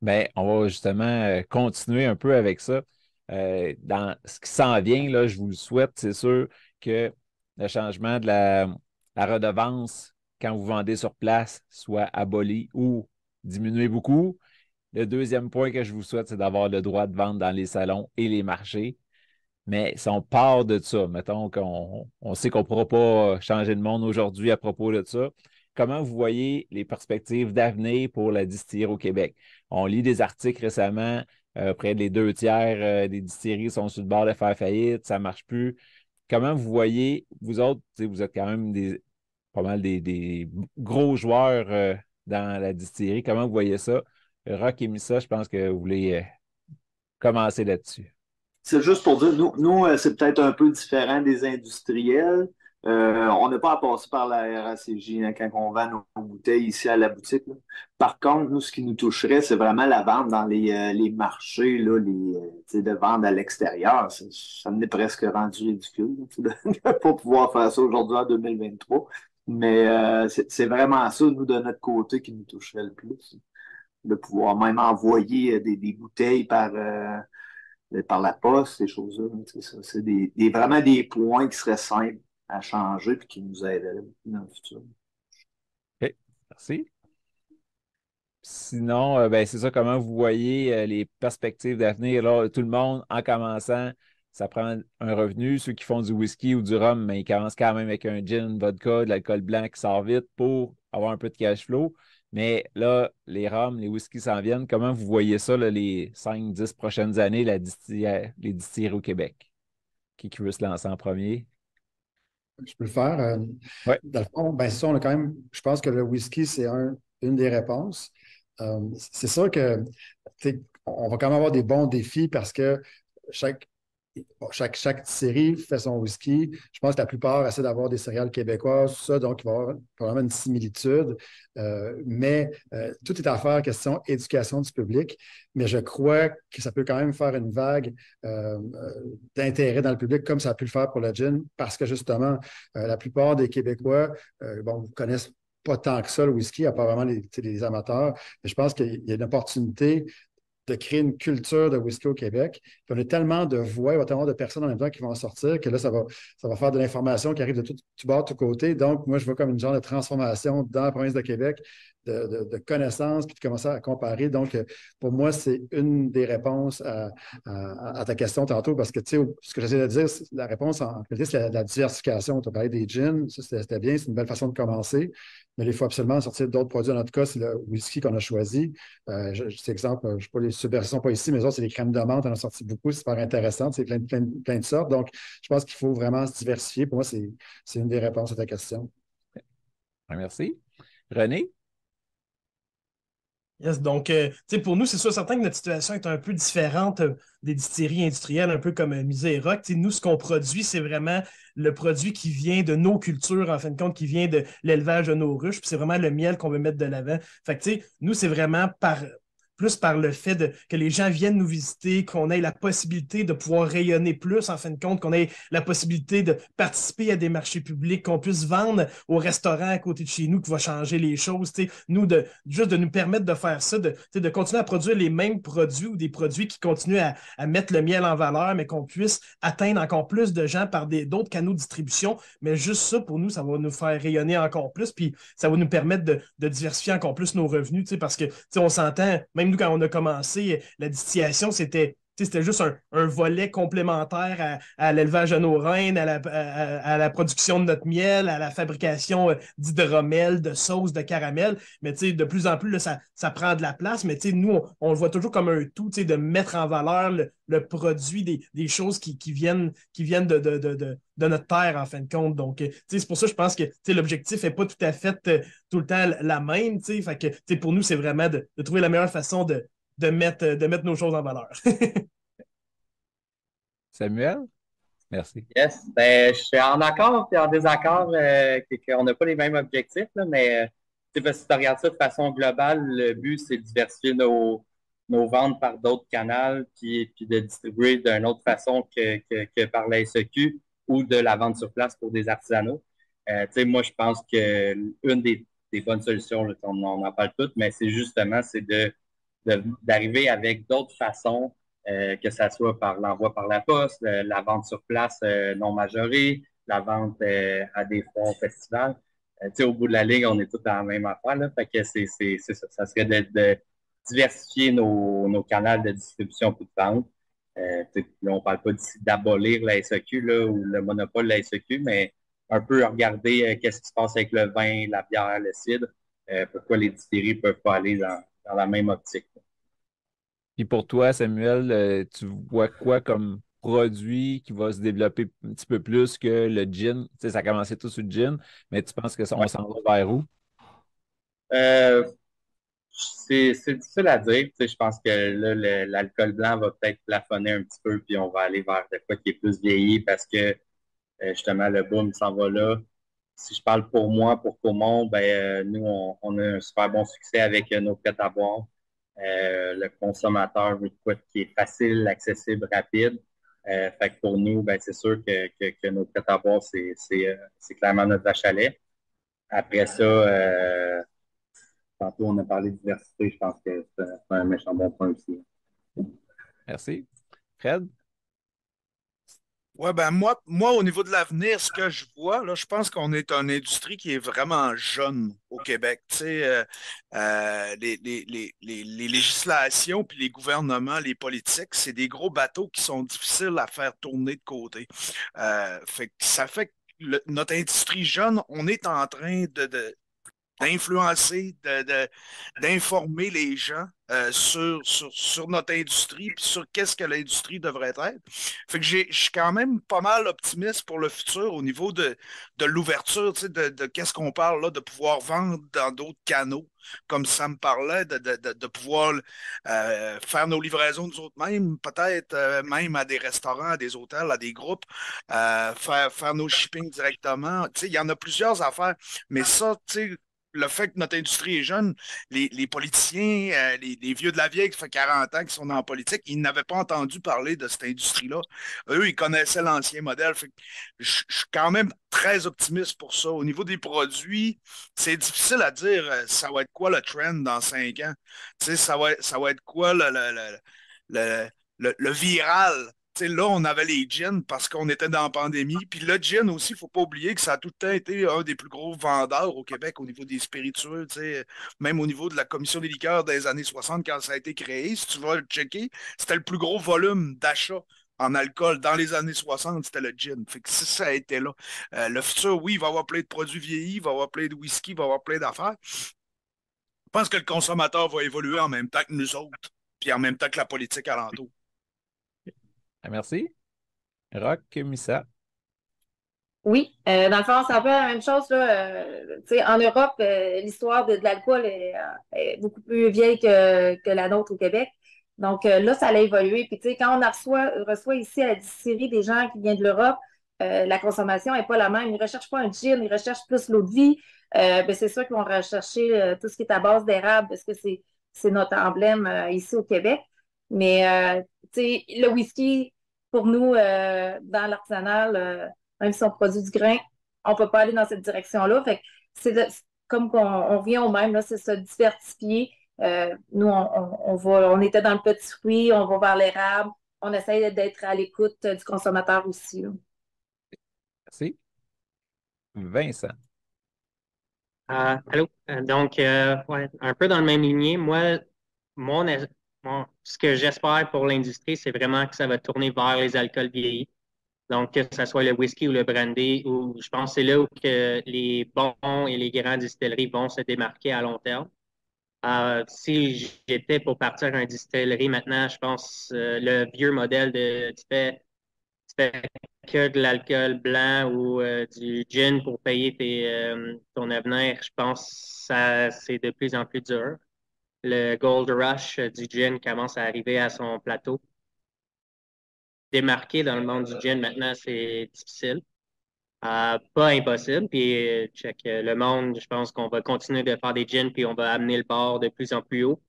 Ben, on va justement continuer un peu avec ça. Dans ce qui s'en vient, là, je vous le souhaite, c'est sûr que le changement de la redevance quand vous vendez sur place soit aboli ou diminué beaucoup. Le deuxième point que je vous souhaite, c'est d'avoir le droit de vendre dans les salons et les marchés. Mais si on part de ça, mettons qu'on sait qu'on ne pourra pas changer le monde aujourd'hui à propos de ça, comment vous voyez les perspectives d'avenir pour la distillerie au Québec? On lit des articles récemment, près des 2 tiers des distilleries sont sur le bord de faire faillite, ça ne marche plus. Comment vous voyez, vous autres, vous êtes quand même pas mal des gros joueurs dans la distillerie, comment vous voyez ça? Roch et Missa, je pense que vous voulez commencer là-dessus. C'est juste pour dire, nous c'est peut-être un peu différent des industriels. On n'a pas à passer par la RACJ quand on vend nos bouteilles ici à la boutique, là. Par contre, nous, ce qui nous toucherait, c'est vraiment la vente dans les marchés, là, de vendre à l'extérieur. Ça me est presque rendu ridicule là, de ne pas pouvoir faire ça aujourd'hui en 2023. Mais c'est vraiment ça, nous, de notre côté, qui nous toucherait le plus. De pouvoir même envoyer des bouteilles par la poste, ces choses-là. C'est vraiment des points qui seraient simples à changer et qui nous aideraient dans le futur. OK, merci. Sinon, ben, c'est ça, comment vous voyez les perspectives d'avenir? Là, tout le monde, en commençant, ça prend un revenu. Ceux qui font du whisky ou du rhum, mais ils commencent quand même avec un gin, une vodka, de l'alcool blanc qui sort vite pour avoir un peu de cash flow. Mais là, les rhums, les whiskies s'en viennent. Comment vous voyez ça, là, les 5-10 prochaines années, les distilleries au Québec? Qui veut se lancer en premier? Je peux le faire. Ouais. Dans le fond, ben, c'est ça, on a quand même, je pense que le whisky, c'est une des réponses. C'est sûr que on va quand même avoir des bons défis parce que chaque série fait son whisky. Je pense que la plupart essaient d'avoir des céréales québécoises, tout ça, donc il va y avoir probablement une similitude. Mais tout est à faire question éducation du public. Mais je crois que ça peut quand même faire une vague d'intérêt dans le public, comme ça a pu le faire pour le gin, parce que justement, la plupart des Québécois connaissent pas tant que ça le whisky, à part vraiment les amateurs. Mais je pense qu'il y a une opportunité de créer une culture de whisky au Québec. Puis on a tellement de voix, il va y avoir tellement de personnes en même temps qui vont en sortir que là, ça va faire de l'information qui arrive de tout bord, de tous côtés. Donc, moi, je vois comme une genre de transformation dans la province de Québec, de connaissances, puis de commencer à comparer. Donc, pour moi, c'est une des réponses à ta question tantôt, parce que, tu sais, ce que j'essaie de dire, la réponse en réalité, c'est la diversification. Tu as parlé des gins, ça, c'était bien, c'est une belle façon de commencer, mais il faut absolument sortir d'autres produits. En notre cas, c'est le whisky qu'on a choisi. Cet exemple, je ne sais pas, les Super sont pas ici, mais les autres, c'est les crèmes de menthe. On en a sorti beaucoup, c'est super intéressant. C'est plein de sortes. Donc, je pense qu'il faut vraiment se diversifier. Pour moi, c'est une des réponses à ta question. Merci. René? Yes, donc, pour nous, c'est sûr certain que notre situation est un peu différente des distilleries industrielles, un peu comme Misa et Roch. Nous, ce qu'on produit, c'est vraiment le produit qui vient de nos cultures, en fin de compte, qui vient de l'élevage de nos ruches, puis c'est vraiment le miel qu'on veut mettre de l'avant. Fait que, nous, c'est vraiment plus par le fait que les gens viennent nous visiter, qu'on ait la possibilité de pouvoir rayonner plus, en fin de compte, qu'on ait la possibilité de participer à des marchés publics, qu'on puisse vendre au restaurant à côté de chez nous, qui va changer les choses. Nous, juste de nous permettre de faire ça, de continuer à produire les mêmes produits ou des produits qui continuent à mettre le miel en valeur, mais qu'on puisse atteindre encore plus de gens par d'autres canaux de distribution. Mais juste ça, pour nous, ça va nous faire rayonner encore plus, puis ça va nous permettre de diversifier encore plus nos revenus, parce que on s'entend, même nous, quand on a commencé, la distillation, c'était juste un volet complémentaire à l'élevage de nos reines, à la production de notre miel, à la fabrication d'hydromel, de sauce, de caramel. Mais de plus en plus, là, ça prend de la place. Mais nous, on le voit toujours comme un tout, de mettre en valeur le produit des choses qui viennent de notre terre, en fin de compte. Donc, c'est pour ça que je pense que l'objectif n'est pas tout à fait tout le temps la même. Fait que, pour nous, c'est vraiment de trouver la meilleure façon de mettre nos choses en valeur. Samuel? Merci. Yes, ben, je suis en accord et en désaccord qu'on n'a pas les mêmes objectifs, là, mais parce que si tu regardes ça de façon globale, le but, c'est de diversifier nos ventes par d'autres canaux, puis de distribuer d'une autre façon que par la SEQ ou de la vente sur place pour des artisanaux. Moi, je pense que une des bonnes solutions, là, on en parle toutes, mais c'est justement d'arriver avec d'autres façons que ce soit par l'envoi par la poste, la vente sur place non majorée, la vente à des fonds festivals. Au bout de la ligne, on est tous dans la même affaire. Là, fait que c'est ça. Ça serait de diversifier nos canaux de distribution et de vente. Là, on ne parle pas d'ici d'abolir la SEQ là, ou le monopole de la SEQ, mais un peu regarder qu'est-ce qui se passe avec le vin, la bière, le cidre, pourquoi les distilleries ne peuvent pas aller dans la même optique. Puis pour toi, Samuel, tu vois quoi comme produit qui va se développer un petit peu plus que le gin? Tu sais, ça a commencé tout sur le gin, mais tu penses qu'on s'en va vers où? C'est difficile à dire. Je pense que là, l'alcool blanc va peut-être plafonner un petit peu, puis on va aller vers de quoi qui est plus vieilli parce que justement, le boom s'en va là. Si je parle pour moi, pour Caumont, nous, on a un super bon succès avec nos prêts à boire. Le consommateur veut de quoi qui est facile, accessible, rapide. Fait que pour nous, c'est sûr que nos prêts à boire, c'est clairement notre vache à lait. Après ça, tantôt on a parlé de diversité, je pense que c'est un méchant bon point aussi. Merci. Fred? Ouais, moi, au niveau de l'avenir, ce que je vois, là, je pense qu'on est une industrie qui est vraiment jeune au Québec. Tu sais, les législations, puis les gouvernements, les politiques, c'est des gros bateaux qui sont difficiles à faire tourner de côté. Ça fait que notre industrie jeune, on est en train d'influencer, d'informer les gens sur notre industrie puis sur qu'est-ce que l'industrie devrait être. Fait que je suis quand même pas mal optimiste pour le futur au niveau de l'ouverture, tu sais, de qu'est-ce qu'on parle là, de pouvoir vendre dans d'autres canaux, comme ça me parlait, de pouvoir faire nos livraisons nous autres mêmes, peut-être même à des restaurants, à des hôtels, à des groupes, faire nos shipping directement. Tu sais, il y en a plusieurs affaires, mais ça, tu sais, le fait que notre industrie est jeune, les politiciens, les vieux de la vieille qui fait 40 ans qui sont en politique, ils n'avaient pas entendu parler de cette industrie-là. Eux, ils connaissaient l'ancien modèle. Fait que je suis quand même très optimiste pour ça. Au niveau des produits, c'est difficile à dire ça va être quoi le trend dans 5 ans. Tu sais, ça va être quoi le viral. Tu sais, là, on avait les gins parce qu'on était dans la pandémie. Puis le gin aussi, il ne faut pas oublier que ça a tout le temps été un des plus gros vendeurs au Québec au niveau des spiritueux. Tu sais, même au niveau de la commission des liqueurs des années 60, quand ça a été créé, si tu vas le checker, c'était le plus gros volume d'achat en alcool dans les années 60, c'était le gin. Fait que si ça a été là. Le futur, oui, il va y avoir plein de produits vieillis, il va y avoir plein de whisky, il va y avoir plein d'affaires. Je pense que le consommateur va évoluer en même temps que nous autres, puis en même temps que la politique alentour. Merci. Rock, Missa. Oui, dans le fond, c'est un peu la même chose, là. Tu sais, en Europe, l'histoire de l'alcool est beaucoup plus vieille que la nôtre au Québec. Donc là, ça allait évoluer. Puis tu sais, quand on reçoit ici à la distillerie des gens qui viennent de l'Europe, la consommation n'est pas la même. Ils ne recherchent pas un gin, ils recherchent plus l'eau de vie. C'est sûr qu'ils vont rechercher tout ce qui est à base d'érable parce que c'est notre emblème ici au Québec. Mais tu sais, le whisky, pour nous, dans l'artisanal, même si on produit du grain, on ne peut pas aller dans cette direction-là. Fait que comme on revient au même, là, c'est se diversifier. Nous, on était dans le petit fruit, on va vers l'érable. On essaye d'être à l'écoute du consommateur aussi, là. Merci. Vincent. Allô? Donc, ouais, un peu dans le même lignée. Moi, ce que j'espère pour l'industrie, c'est vraiment que ça va tourner vers les alcools vieillis. Donc, que ce soit le whisky ou le brandy, où je pense que c'est là où que les bons et les grandes distilleries vont se démarquer à long terme. Si j'étais pour partir à une distillerie maintenant, je pense le vieux modèle de tu fais que de l'alcool blanc ou du gin pour payer ton avenir, je pense que c'est de plus en plus dur. le Gold Rush du gin commence à arriver à son plateau. Démarquer dans le monde du gin maintenant, c'est difficile. Pas impossible. Puis, check, le monde, je pense qu'on va continuer de faire des gins, puis on va amener le bar de plus en plus haut.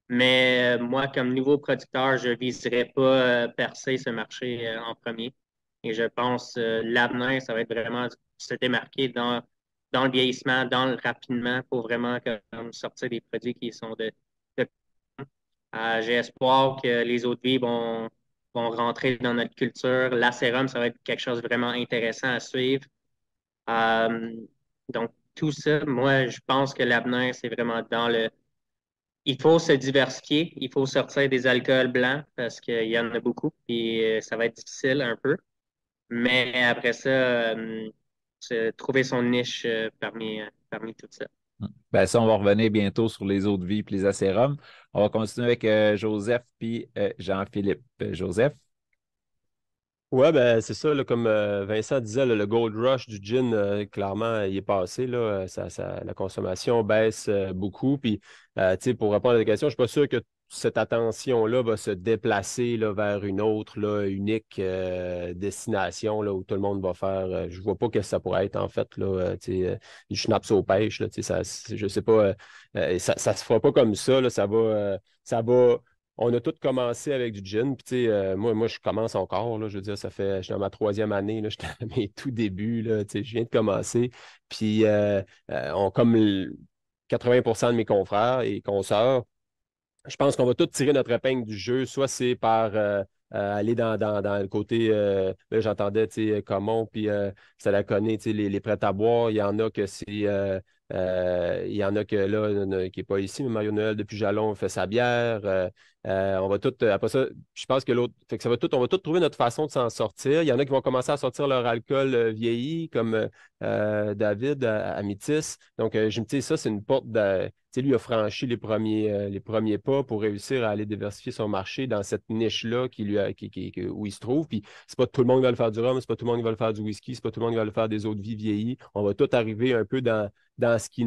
Mais moi, comme nouveau producteur, je ne viserais pas percer ce marché en premier. Et je pense l'avenir, ça va être vraiment se démarquer dans le vieillissement, dans le rapidement, pour vraiment comme, sortir des produits qui sont de... J'ai espoir que les eaux de vie vont rentrer dans notre culture. L'acérum, ça va être quelque chose de vraiment intéressant à suivre. Donc, tout ça, moi, je pense que l'avenir, c'est vraiment dans le... Il faut se diversifier, il faut sortir des alcools blancs parce qu'il y en a beaucoup et ça va être difficile un peu. Mais après ça, trouver son niche parmi tout ça. Ben, ça, on va revenir bientôt sur les eaux de vie et les acérums. On va continuer avec Joseph puis Jean-Philippe. Joseph? Ouais, ben c'est ça, là, comme Vincent disait, là, le Gold Rush du gin, clairement, il est passé. Là, la consommation baisse beaucoup. Puis, tu sais, pour répondre à la question, je ne suis pas sûr que cette attention-là va se déplacer là, vers une autre là, unique destination là, où tout le monde va faire. Je ne vois pas ce que ça pourrait être, en fait, là, du schnapps aux pêches. Là, je ne sais pas. Ça ne se fera pas comme ça. Là, ça va. On a tous commencé avec du gin. Puis, tu sais, moi, je commence encore. Là, je veux dire, je suis dans ma 3e année. Là, j'étais à mes tout débuts. Là, tu sais, je viens de commencer. Puis, comme 80% de mes confrères et consoeurs, je pense qu'on va tous tirer notre épingle du jeu. Soit c'est par aller dans le côté, là, j'entendais, tu sais, Common, puis ça la connaît, tu sais, les prêts à boire. Il y en a que c'est... il y en a que là, qui n'est pas ici, mais Mario Noël depuis Jalon fait sa bière. On va tout, après ça, je pense que l'autre, fait que on va tous trouver notre façon de s'en sortir. Il y en a qui vont commencer à sortir leur alcool vieilli, comme David à Métis. Donc, je me dis, ça, c'est une porte de. Tu sais, lui a franchi les premiers pas pour réussir à aller diversifier son marché dans cette niche-là où il se trouve. Puis, c'est pas tout le monde qui va le faire du rhum, c'est pas tout le monde qui va le faire du whisky, c'est pas tout le monde qui va le faire des eaux de vie vieillies. On va tout arriver un peu dans ce qui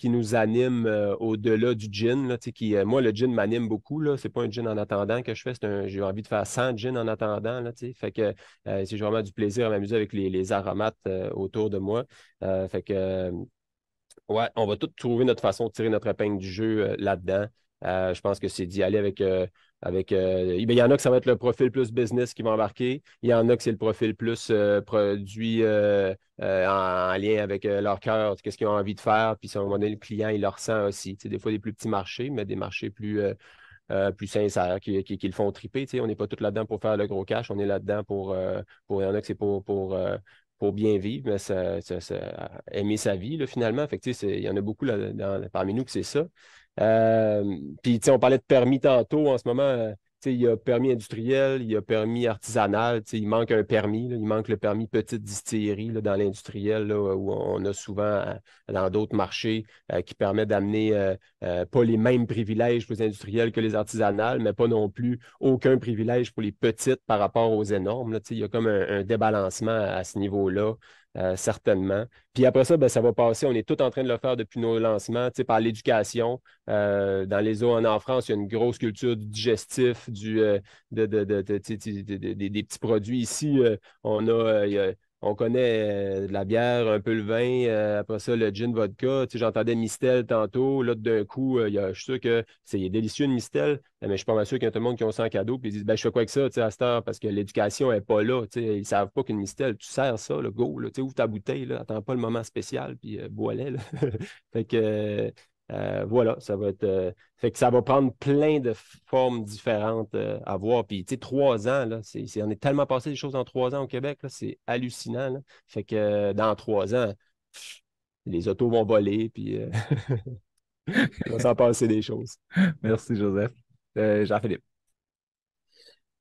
nous anime au-delà du gin. Là, moi, le gin m'anime beaucoup. Ce n'est pas un gin en attendant que je fais. J'ai envie de faire 100 gin en attendant. Là, fait que j'ai vraiment du plaisir à m'amuser avec les aromates autour de moi. Fait que, ouais, on va tous trouver notre façon de tirer notre épingle du jeu là-dedans. Je pense que c'est d'y aller avec il y en a que ça va être le profil plus business qui va embarquer. Il y en a que c'est le profil plus produit en lien avec leur cœur, qu'est-ce qu'ils ont envie de faire. Puis à un moment donné, le client, il le ressent aussi. Des fois, des plus petits marchés, mais des marchés plus sincères qui le font triper. On n'est pas tous là-dedans pour faire le gros cash. On est là-dedans il y en a que c'est pour bien vivre, mais aimer sa vie, là, finalement. Fait que, il y en a beaucoup parmi nous que c'est ça. Puis, on parlait de permis tantôt. En ce moment, il y a permis industriel, il y a permis artisanal. Il manque un permis. Là, il manque le permis petite distillerie là, dans l'industriel, là, où on a souvent dans d'autres marchés qui permet d'amener pas les mêmes privilèges pour les industriels que les artisanales, mais pas non plus aucun privilège pour les petites par rapport aux énormes. Là, il y a comme un débalancement à ce niveau-là. Certainement. Puis après ça, ça va passer. On est tout en train de le faire depuis nos lancements, par l'éducation. Dans les zones en France, il y a une grosse culture du digestif, des petits produits. Ici, on connaît de la bière, un peu le vin, après ça, le gin vodka. J'entendais Mistel tantôt. Là, d'un coup, je suis sûr que c'est délicieux, une Mistel, mais je suis pas mal sûr qu'il y a tout le monde qui ont ça en cadeau. Puis ils disent, je fais quoi avec ça à cette heure? Parce que l'éducation n'est pas là. Ils ne savent pas qu'une Mistel, tu sers ça, là, go, là, ouvre ta bouteille, là, attends pas le moment spécial, puis bois-les. Fait que voilà, ça va être. Fait que ça va prendre plein de formes différentes à voir. Puis, 3 ans, là, on est tellement passé des choses en 3 ans au Québec, là, c'est hallucinant. Là. Fait que dans 3 ans, les autos vont voler, puis il va s'en passer des choses. Merci, Joseph. Jean-Philippe.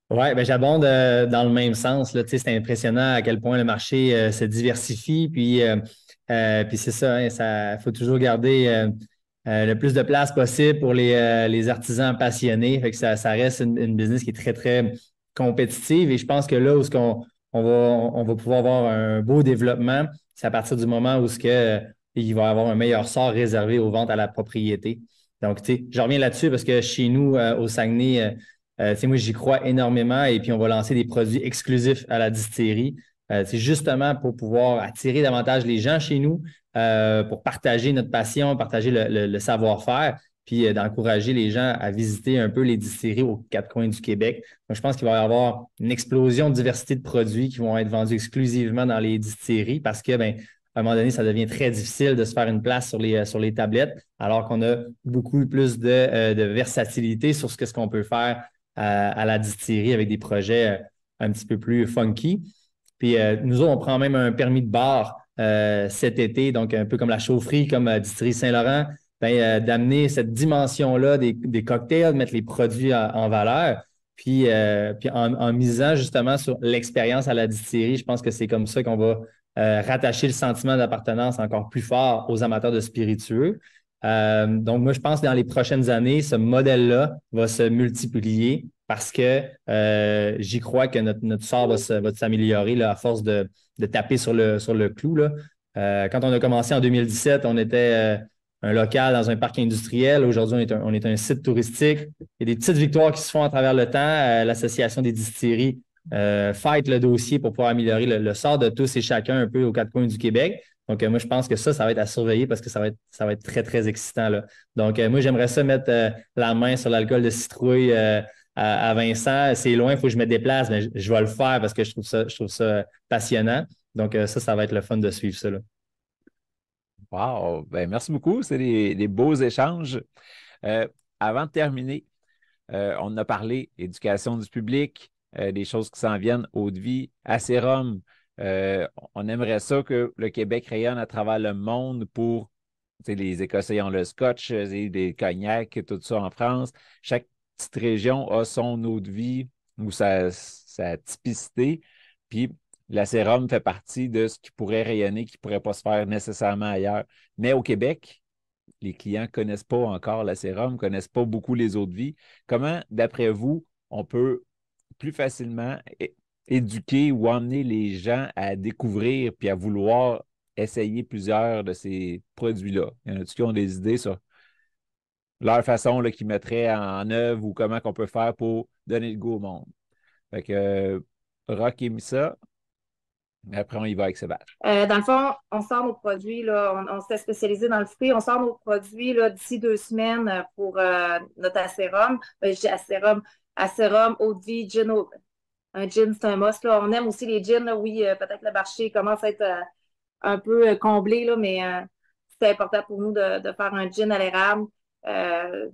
Oui, j'abonde dans le même sens. Là, c'est impressionnant à quel point le marché se diversifie. Puis c'est ça, hein, faut toujours garder le plus de place possible pour les artisans passionnés. Fait que ça reste une business qui est très, très compétitive. Et je pense que là où on va pouvoir avoir un beau développement, c'est à partir du moment où il va y avoir un meilleur sort réservé aux ventes à la propriété. Donc, tu sais, je reviens là-dessus parce que chez nous, au Saguenay, tu sais, moi, j'y crois énormément et puis on va lancer des produits exclusifs à la distillerie. C'est justement pour pouvoir attirer davantage les gens chez nous, pour partager notre passion, partager le savoir-faire, puis d'encourager les gens à visiter un peu les distilleries aux quatre coins du Québec. Donc, je pense qu'il va y avoir une explosion de diversité de produits qui vont être vendus exclusivement dans les distilleries parce que, ben, à un moment donné, ça devient très difficile de se faire une place sur les tablettes, alors qu'on a beaucoup plus de versatilité sur ce qu'on peut faire à la distillerie avec des projets un petit peu plus funky. Puis nous autres, on prend même un permis de bar cet été, donc un peu comme la chaufferie, comme Distillerie Saint-Laurent, d'amener cette dimension-là des cocktails, de mettre les produits en valeur. Puis en misant justement sur l'expérience à la distillerie, je pense que c'est comme ça qu'on va rattacher le sentiment d'appartenance encore plus fort aux amateurs de spiritueux. Donc, moi, je pense que dans les prochaines années, ce modèle-là va se multiplier parce que j'y crois que notre sort va s'améliorer là, à force de taper sur le clou. Là. Quand on a commencé en 2017, on était un local dans un parc industriel. Aujourd'hui, on est un site touristique. Il y a des petites victoires qui se font à travers le temps. L'Association des distilleries fight le dossier pour pouvoir améliorer le sort de tous et chacun un peu aux quatre coins du Québec. Donc, moi, je pense que ça va être à surveiller parce que ça va être très, très excitant. Là. Donc, moi, j'aimerais ça mettre la main sur l'alcool de citrouille à Vincent. C'est loin, il faut que je me déplace, mais je vais le faire parce que je trouve ça passionnant. Donc, ça va être le fun de suivre ça. Là. Wow! Ben, merci beaucoup. C'est des beaux échanges. Avant de terminer, on a parlé éducation du public, des choses qui s'en viennent, eau de vie, acérum. On aimerait ça que le Québec rayonne à travers le monde pour, les Écossais ont le scotch, des cognacs, tout ça en France. Chaque petite région a son eau de vie ou sa typicité. Puis l'acérum fait partie de ce qui pourrait rayonner, qui ne pourrait pas se faire nécessairement ailleurs. Mais au Québec, les clients ne connaissent pas encore l'acérum, ne connaissent pas beaucoup les eaux de vie. Comment, d'après vous, on peut plus facilement éduquer ou emmener les gens à découvrir puis à vouloir essayer plusieurs de ces produits-là? Il y en a qui ont des idées sur leur façon qu'ils mettraient en œuvre ou comment qu'on peut faire pour donner le goût au monde? Fait que Rock et Missa, après on y va avec Sébastien. Dans le fond, on sort nos produits, là, on s'est spécialisé dans le fruit, on sort nos produits là, d'ici 2 semaines pour notre acérum. Je dis acérum, eau de vie, gin, un gin, c'est un must. Là. On aime aussi les gins. Là. Oui, peut-être le marché commence à être un peu comblé, là, mais c'est important pour nous de faire un gin à l'érable.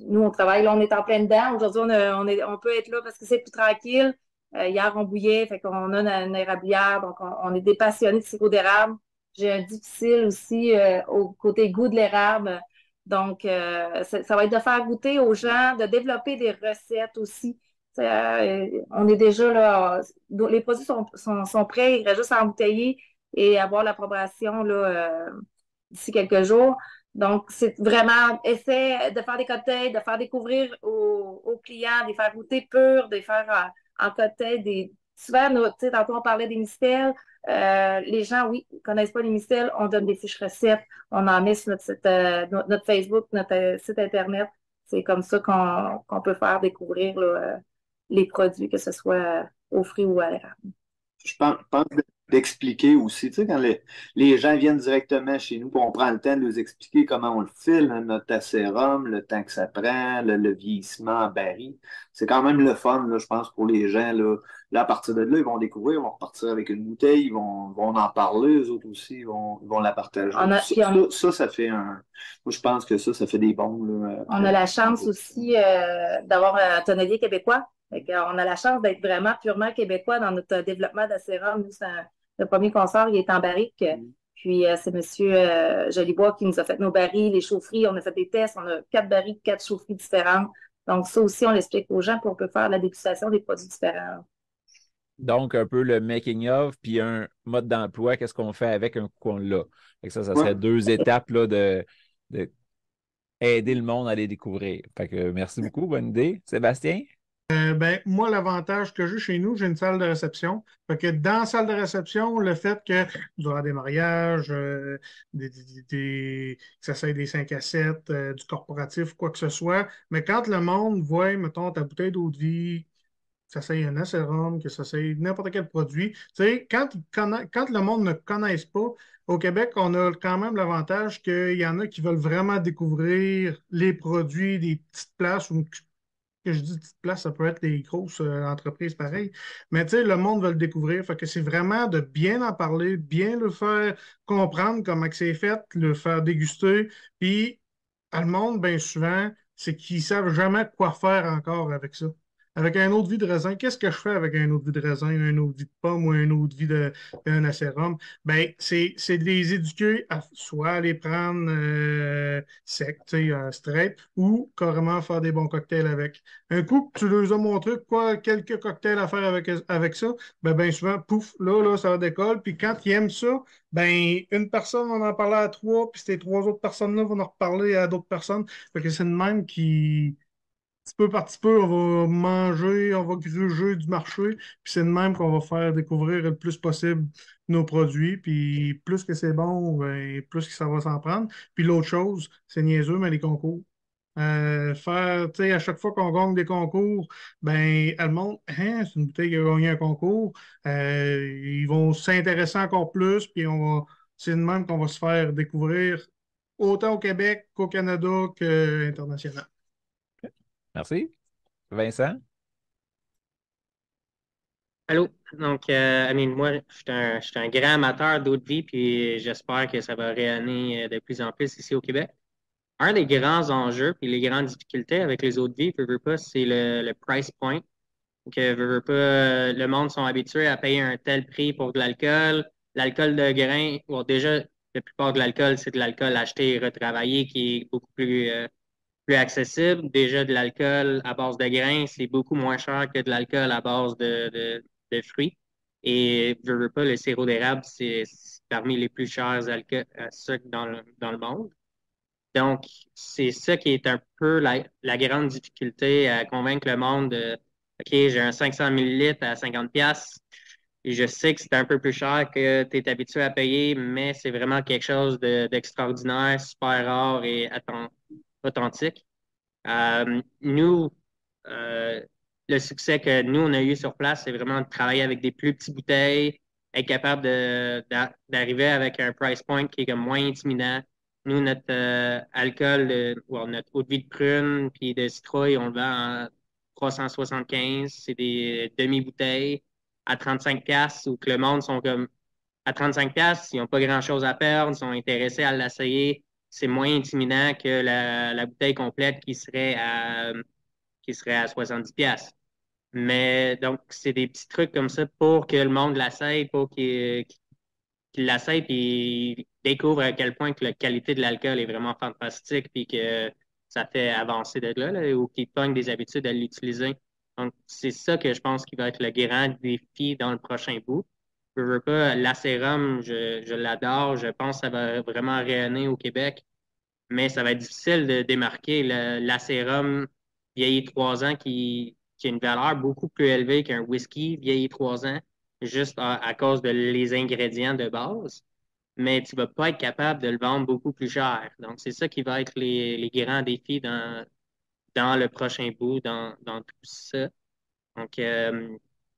Nous, on travaille, là, on est en plein dedans. Aujourd'hui, on peut être là parce que c'est plus tranquille. Hier, on bouillait, fait qu'on a une érablière, donc on est des passionnés de sirop d'érable. J'ai un difficile aussi au côté goût de l'érable. Donc, ça va être de faire goûter aux gens, de développer des recettes aussi. On est déjà là, les produits sont prêts, il reste juste à embouteiller et avoir l'approbation là, d'ici quelques jours. Donc, c'est vraiment essayer de faire des cocktails, de faire découvrir aux clients, de les faire goûter purs, de les faire en cocktail. Souvent, tantôt on parlait des mistels. Les gens, oui, ne connaissent pas les mistels. On donne des fiches recettes. On en met sur notre Facebook, notre site Internet. C'est comme ça qu'on peut faire découvrir là, les produits, que ce soit aux fruits ou à l'érable. Je pense d'expliquer aussi, tu sais, quand les gens viennent directement chez nous, puis on prend le temps de nous expliquer comment on le file, hein, notre acérum, le temps que ça prend, le vieillissement en baril. C'est quand même le fun, là, je pense, pour les gens. Là, à partir de là, ils vont découvrir, ils vont repartir avec une bouteille, ils vont en parler, eux autres aussi, ils vont la partager. Ça fait Moi, je pense que ça fait des bons. Là, on a la chance aussi d'avoir un tonnelier québécois. On a la chance d'être vraiment purement québécois dans notre développement d'acérum. Nous, le premier concert, il est en barrique. Puis, c'est M. Jolibois qui nous a fait nos barils, les chaufferies. On a fait des tests. On a 4 barriques, 4 chaufferies différentes. Donc, ça aussi, on l'explique aux gens, puis on peut faire la dégustation des produits différents. Donc, un peu le making of, puis un mode d'emploi, qu'est-ce qu'on fait avec un coup qu'on l'a. Ça serait 2 étapes là, de aider le monde à les découvrir. Fait que merci beaucoup, bonne idée. Sébastien? Moi, l'avantage que j'ai chez nous, j'ai une salle de réception. Fait que dans la salle de réception, le fait que durant des mariages, que ça soit des 5 à 7, du corporatif, quoi que ce soit, mais quand le monde voit, mettons, ta bouteille d'eau de vie, que ça soit un acérum, que ça soit n'importe quel produit, tu sais, quand le monde ne connaisse pas, au Québec, on a quand même l'avantage qu'il y en a qui veulent vraiment découvrir les produits des petites places ou que je dis petite place, ça peut être des grosses entreprises pareilles. Mais tu sais, le monde va le découvrir. Fait que c'est vraiment de bien en parler, bien le faire comprendre comment que c'est fait, le faire déguster. Puis, le monde, bien souvent, c'est qu'ils savent jamais quoi faire encore avec ça. Avec un eau de vie de raisin, qu'est-ce que je fais avec un eau de vie de raisin, un eau de vie de pomme ou un eau de vie d'un acérum? Ben, c'est de les éduquer à soit les prendre secs, tu sais, straight, ou carrément faire des bons cocktails avec. Un coup que tu leur as montré quoi, quelques cocktails à faire avec ça, ben souvent, pouf, là, ça décolle. Puis quand ils aiment ça, ben une personne va en parler à trois, puis ces trois autres personnes-là vont en reparler à d'autres personnes. Fait que c'est le même qui, petit peu par petit peu, on va manger, on va gruger du marché, puis c'est de même qu'on va faire découvrir le plus possible nos produits, puis plus que c'est bon, ben, plus que ça va s'en prendre. Puis l'autre chose, c'est niaiseux, mais les concours. Tu sais, à chaque fois qu'on gagne des concours, ben, elle montre, hein, c'est une bouteille qui a gagné un concours. Ils vont s'intéresser encore plus, puis c'est de même qu'on va se faire découvrir autant au Québec qu'au Canada qu'international. Merci. Vincent? Allô? Donc, moi, je suis un grand amateur d'eau de vie, puis j'espère que ça va rayonner de plus en plus ici au Québec. Un des grands enjeux, puis les grandes difficultés avec les eaux de vie, veux pas, c'est le price point. Donc, veux pas, le monde sont habitués à payer un tel prix pour de l'alcool. L'alcool de grain, bon, déjà, la plupart de l'alcool, c'est de l'alcool acheté et retravaillé qui est beaucoup plus accessible. Déjà, de l'alcool à base de grains, c'est beaucoup moins cher que de l'alcool à base de fruits. Et veux pas, le sirop d'érable, c'est parmi les plus chers sucres dans le monde. Donc, c'est ça qui est un peu la grande difficulté à convaincre le monde de OK, j'ai un 500 millilitres à 50$. Et je sais que c'est un peu plus cher que tu es habitué à payer, mais c'est vraiment quelque chose d'extraordinaire, super rare et authentique. Nous, euh, le succès que nous, on a eu sur place, c'est vraiment de travailler avec des plus petites bouteilles, être capable d'arriver avec un price point qui est comme moins intimidant. Nous, notre alcool, ou notre eau de vie de prune puis de citrouille, on le vend en 375. C'est des demi-bouteilles à 35$, où que le monde sont comme à 35$, ils n'ont pas grand-chose à perdre, ils sont intéressés à l'essayer. C'est moins intimidant que la bouteille complète qui serait à 70$. Mais donc, c'est des petits trucs comme ça pour que le monde l'essaye, pour qu'il l'essaye puis découvre à quel point que la qualité de l'alcool est vraiment fantastique puis que ça fait avancer de là, ou qu'il pogne des habitudes à l'utiliser. Donc, c'est ça que je pense qui va être le grand défi dans le prochain bout. Je veux pas, l'acérum, je l'adore, je pense que ça va vraiment rayonner au Québec, mais ça va être difficile de démarquer l'acérum vieilli 3 ans qui a une valeur beaucoup plus élevée qu'un whisky vieilli 3 ans, juste à cause de les ingrédients de base. Mais tu ne vas pas être capable de le vendre beaucoup plus cher. Donc, c'est ça qui va être les grands défis dans le prochain bout, dans tout ça. Donc,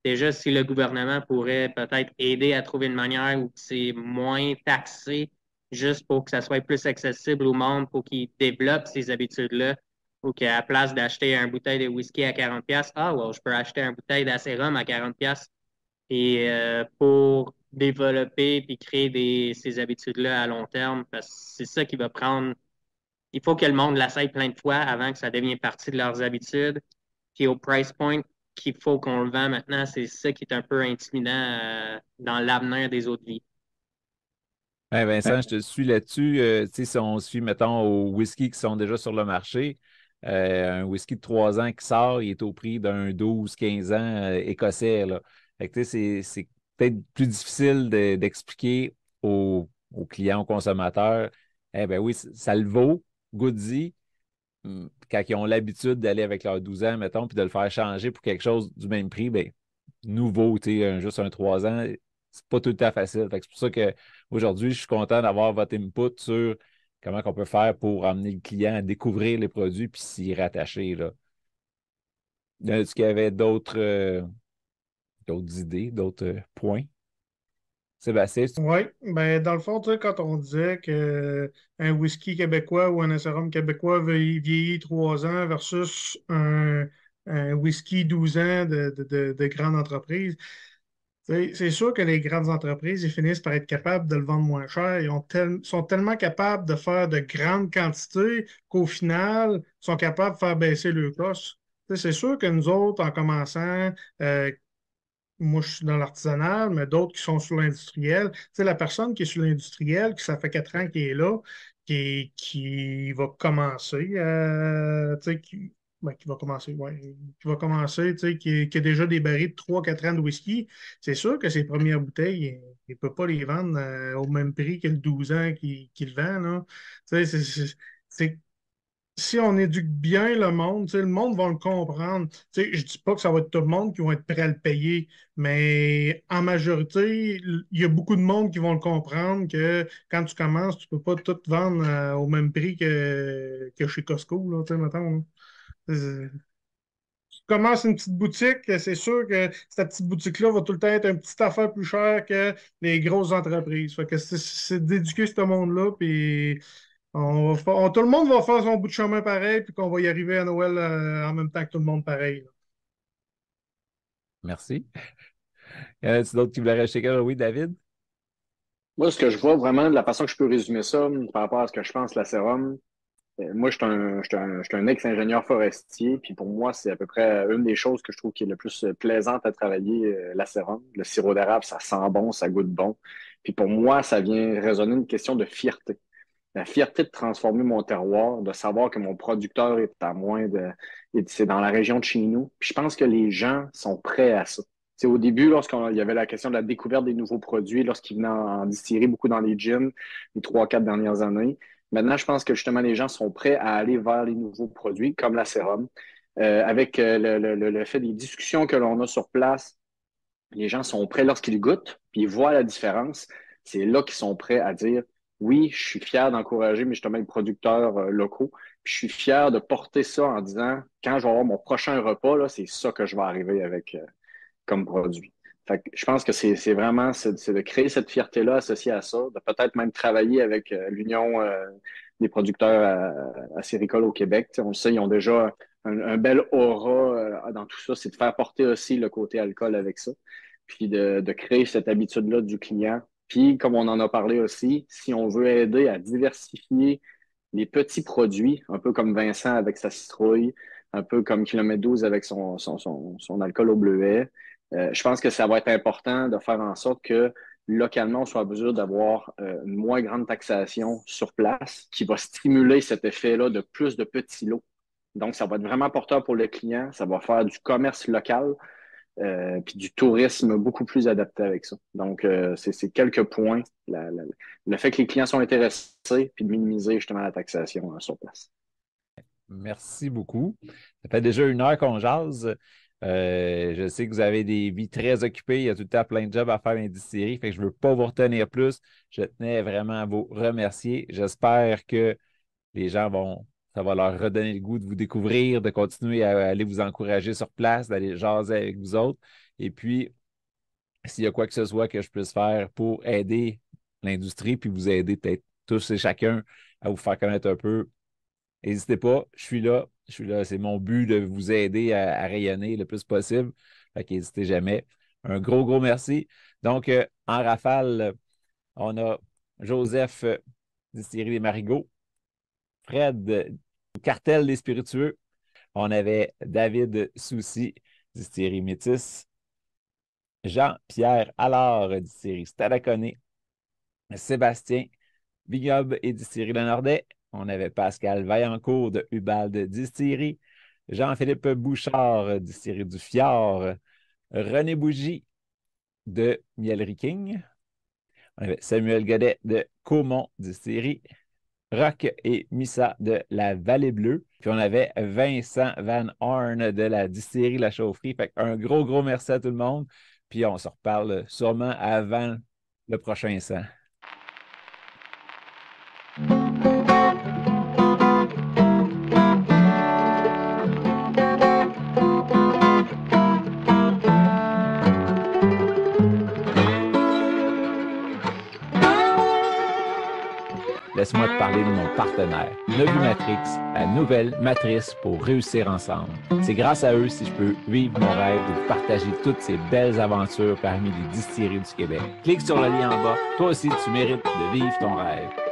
déjà, si le gouvernement pourrait peut-être aider à trouver une manière où c'est moins taxé, juste pour que ça soit plus accessible au monde, pour qu'ils développent ces habitudes-là, ou qu'à la place d'acheter une bouteille de whisky à 40$, je peux acheter une bouteille d'acérum à 40$. Et pour développer puis créer ces habitudes-là à long terme, parce que c'est ça qui va prendre. Il faut que le monde l'essaye plein de fois avant que ça devienne partie de leurs habitudes. Puis au price point qu'il faut qu'on le vend maintenant, c'est ça qui est un peu intimidant dans l'avenir des autres vies. Ouais, Vincent, je te suis là-dessus. Tu sais, si on suit, mettons, aux whisky qui sont déjà sur le marché, un whisky de 3 ans qui sort, il est au prix d'un 12-15 ans écossais, là. Fait que, tu sais, c'est peut-être plus difficile d'expliquer aux clients, aux consommateurs, eh ben oui, ça le vaut, goûte-y, quand ils ont l'habitude d'aller avec leurs 12 ans, mettons, puis de le faire changer pour quelque chose du même prix, bien, nouveau, juste un 3 ans, c'est pas tout le temps facile. Fait que c'est pour ça qu'aujourd'hui, je suis content d'avoir votre input sur comment on peut faire pour amener le client à découvrir les produits puis s'y rattacher, là. Est-ce qu'il y avait d'autres idées, d'autres points? Sébastien? Oui, ben dans le fond, tu sais, quand on disait qu'un whisky québécois ou un acérum québécois vieillit 3 ans versus un whisky 12 ans de grande entreprise, tu sais, c'est sûr que les grandes entreprises, ils finissent par être capables de le vendre moins cher. Sont tellement capables de faire de grandes quantités qu'au final, ils sont capables de faire baisser le cost. Tu sais, c'est sûr que nous autres, en commençant, euh, moi, je suis dans l'artisanal, mais d'autres qui sont sur l'industriel. Tu sais, la personne qui est sur l'industriel, qui ça fait 4 ans qu'il est là, qui va commencer, tu sais, qui va commencer, ouais, qui va commencer, tu sais, qui a déjà des barils de 3 4 ans de whisky, c'est sûr que ses premières bouteilles, il ne peut pas les vendre au même prix que le 12 ans qu'il vend, là. Tu sais, c'est si on éduque bien le monde, tu sais, le monde va le comprendre. Tu sais, je ne dis pas que ça va être tout le monde qui va être prêt à le payer, mais en majorité, il y a beaucoup de monde qui vont le comprendre que quand tu commences, tu ne peux pas tout vendre au même prix que chez Costco, là, tu sais, mettons, là. Tu commences une petite boutique, c'est sûr que cette petite boutique-là va tout le temps être une petite affaire plus chère que les grosses entreprises. Fait que c'est d'éduquer ce monde-là, puis tout le monde va faire son bout de chemin pareil, puis qu'on va y arriver à Noël en même temps que tout le monde pareil, là. Merci. Y en a-t-il d'autres qui voulaient rajouter quelque chose? Oui, David? Moi, ce que je vois vraiment, de la façon que je peux résumer ça, par rapport à ce que je pense, la sérum, moi, je suis un ex-ingénieur forestier, puis pour moi, c'est à peu près une des choses que je trouve qui est le plus plaisante à travailler, la sérum. Le sirop d'érable, ça sent bon, ça goûte bon. Puis pour moi, ça vient résonner une question de fierté. La fierté de transformer mon terroir, de savoir que mon producteur est à c'est dans la région de chez nous. Puis je pense que les gens sont prêts à ça. C'est au début, lorsqu'il y avait la question de la découverte des nouveaux produits, lorsqu'ils venaient en distillerie beaucoup dans les gyms les 3 4 dernières années. Maintenant, je pense que justement, les gens sont prêts à aller vers les nouveaux produits, comme la sérum. Avec le fait des discussions que l'on a sur place, les gens sont prêts lorsqu'ils goûtent, puis ils voient la différence. C'est là qu'ils sont prêts à dire oui, je suis fier d'encourager mais justement les producteurs locaux. Puis je suis fier de porter ça en disant quand je vais avoir mon prochain repas, là, c'est ça que je vais arriver avec comme produit. Fait que je pense que c'est vraiment c'est de créer cette fierté-là associée à ça, de peut-être même travailler avec l'Union des producteurs acéricoles au Québec. T'sais, on le sait, ils ont déjà un bel aura dans tout ça. C'est de faire porter aussi le côté alcool avec ça, puis de créer cette habitude-là du client. Puis, comme on en a parlé aussi, si on veut aider à diversifier les petits produits, un peu comme Vincent avec sa citrouille, un peu comme Kilomètre 12 avec son alcool au bleuet, je pense que ça va être important de faire en sorte que localement, on soit en mesure d'avoir une moins grande taxation sur place qui va stimuler cet effet-là de plus de petits lots. Donc, ça va être vraiment porteur pour le client, ça va faire du commerce local, puis du tourisme beaucoup plus adapté avec ça. Donc, c'est quelques points. Le fait que les clients sont intéressés, puis de minimiser justement la taxation sur place. Merci beaucoup. Ça fait déjà 1 heure qu'on jase. Je sais que vous avez des vies très occupées. Il y a tout le temps plein de jobs à faire dans les distilleries. Fait que je ne veux pas vous retenir plus. Je tenais vraiment à vous remercier. J'espère que les gens ça va leur redonner le goût de vous découvrir, de continuer à aller vous encourager sur place, d'aller jaser avec vous autres. Et puis, s'il y a quoi que ce soit que je puisse faire pour aider l'industrie, puis vous aider peut-être tous et chacun à vous faire connaître un peu, n'hésitez pas, je suis là. Je suis là. C'est mon but de vous aider à rayonner le plus possible. Fait qu'hésitez jamais. Un gros, gros merci. Donc, en rafale, on a Joseph, Distillerie des Marigots, Fred, Cartel des Spiritueux. On avait David Soucy, Distillerie Métis, Jean-Pierre Allard, Distillerie Stadaconé, Sébastien, Vignoble et Distillerie Le Nordais. On avait Pascal Vaillancourt de Hubald Distillerie, Jean-Philippe Bouchard, Distillerie du Fjord, René Bougie de Mielerie King. On avait Samuel Godet de Caumont Distillerie, Rock et Missa de la Vallée Bleue. Puis on avait Vincent Van Horn de la distillerie La Chaufferie. Fait un gros merci à tout le monde. Puis on se reparle sûrement avant le prochain 100. Laisse-moi te parler de mon partenaire, Novumatrix, la nouvelle matrice pour réussir ensemble. C'est grâce à eux si je peux vivre mon rêve de vous partager toutes ces belles aventures parmi les distilleries du Québec. Clique sur le lien en bas. Toi aussi, tu mérites de vivre ton rêve.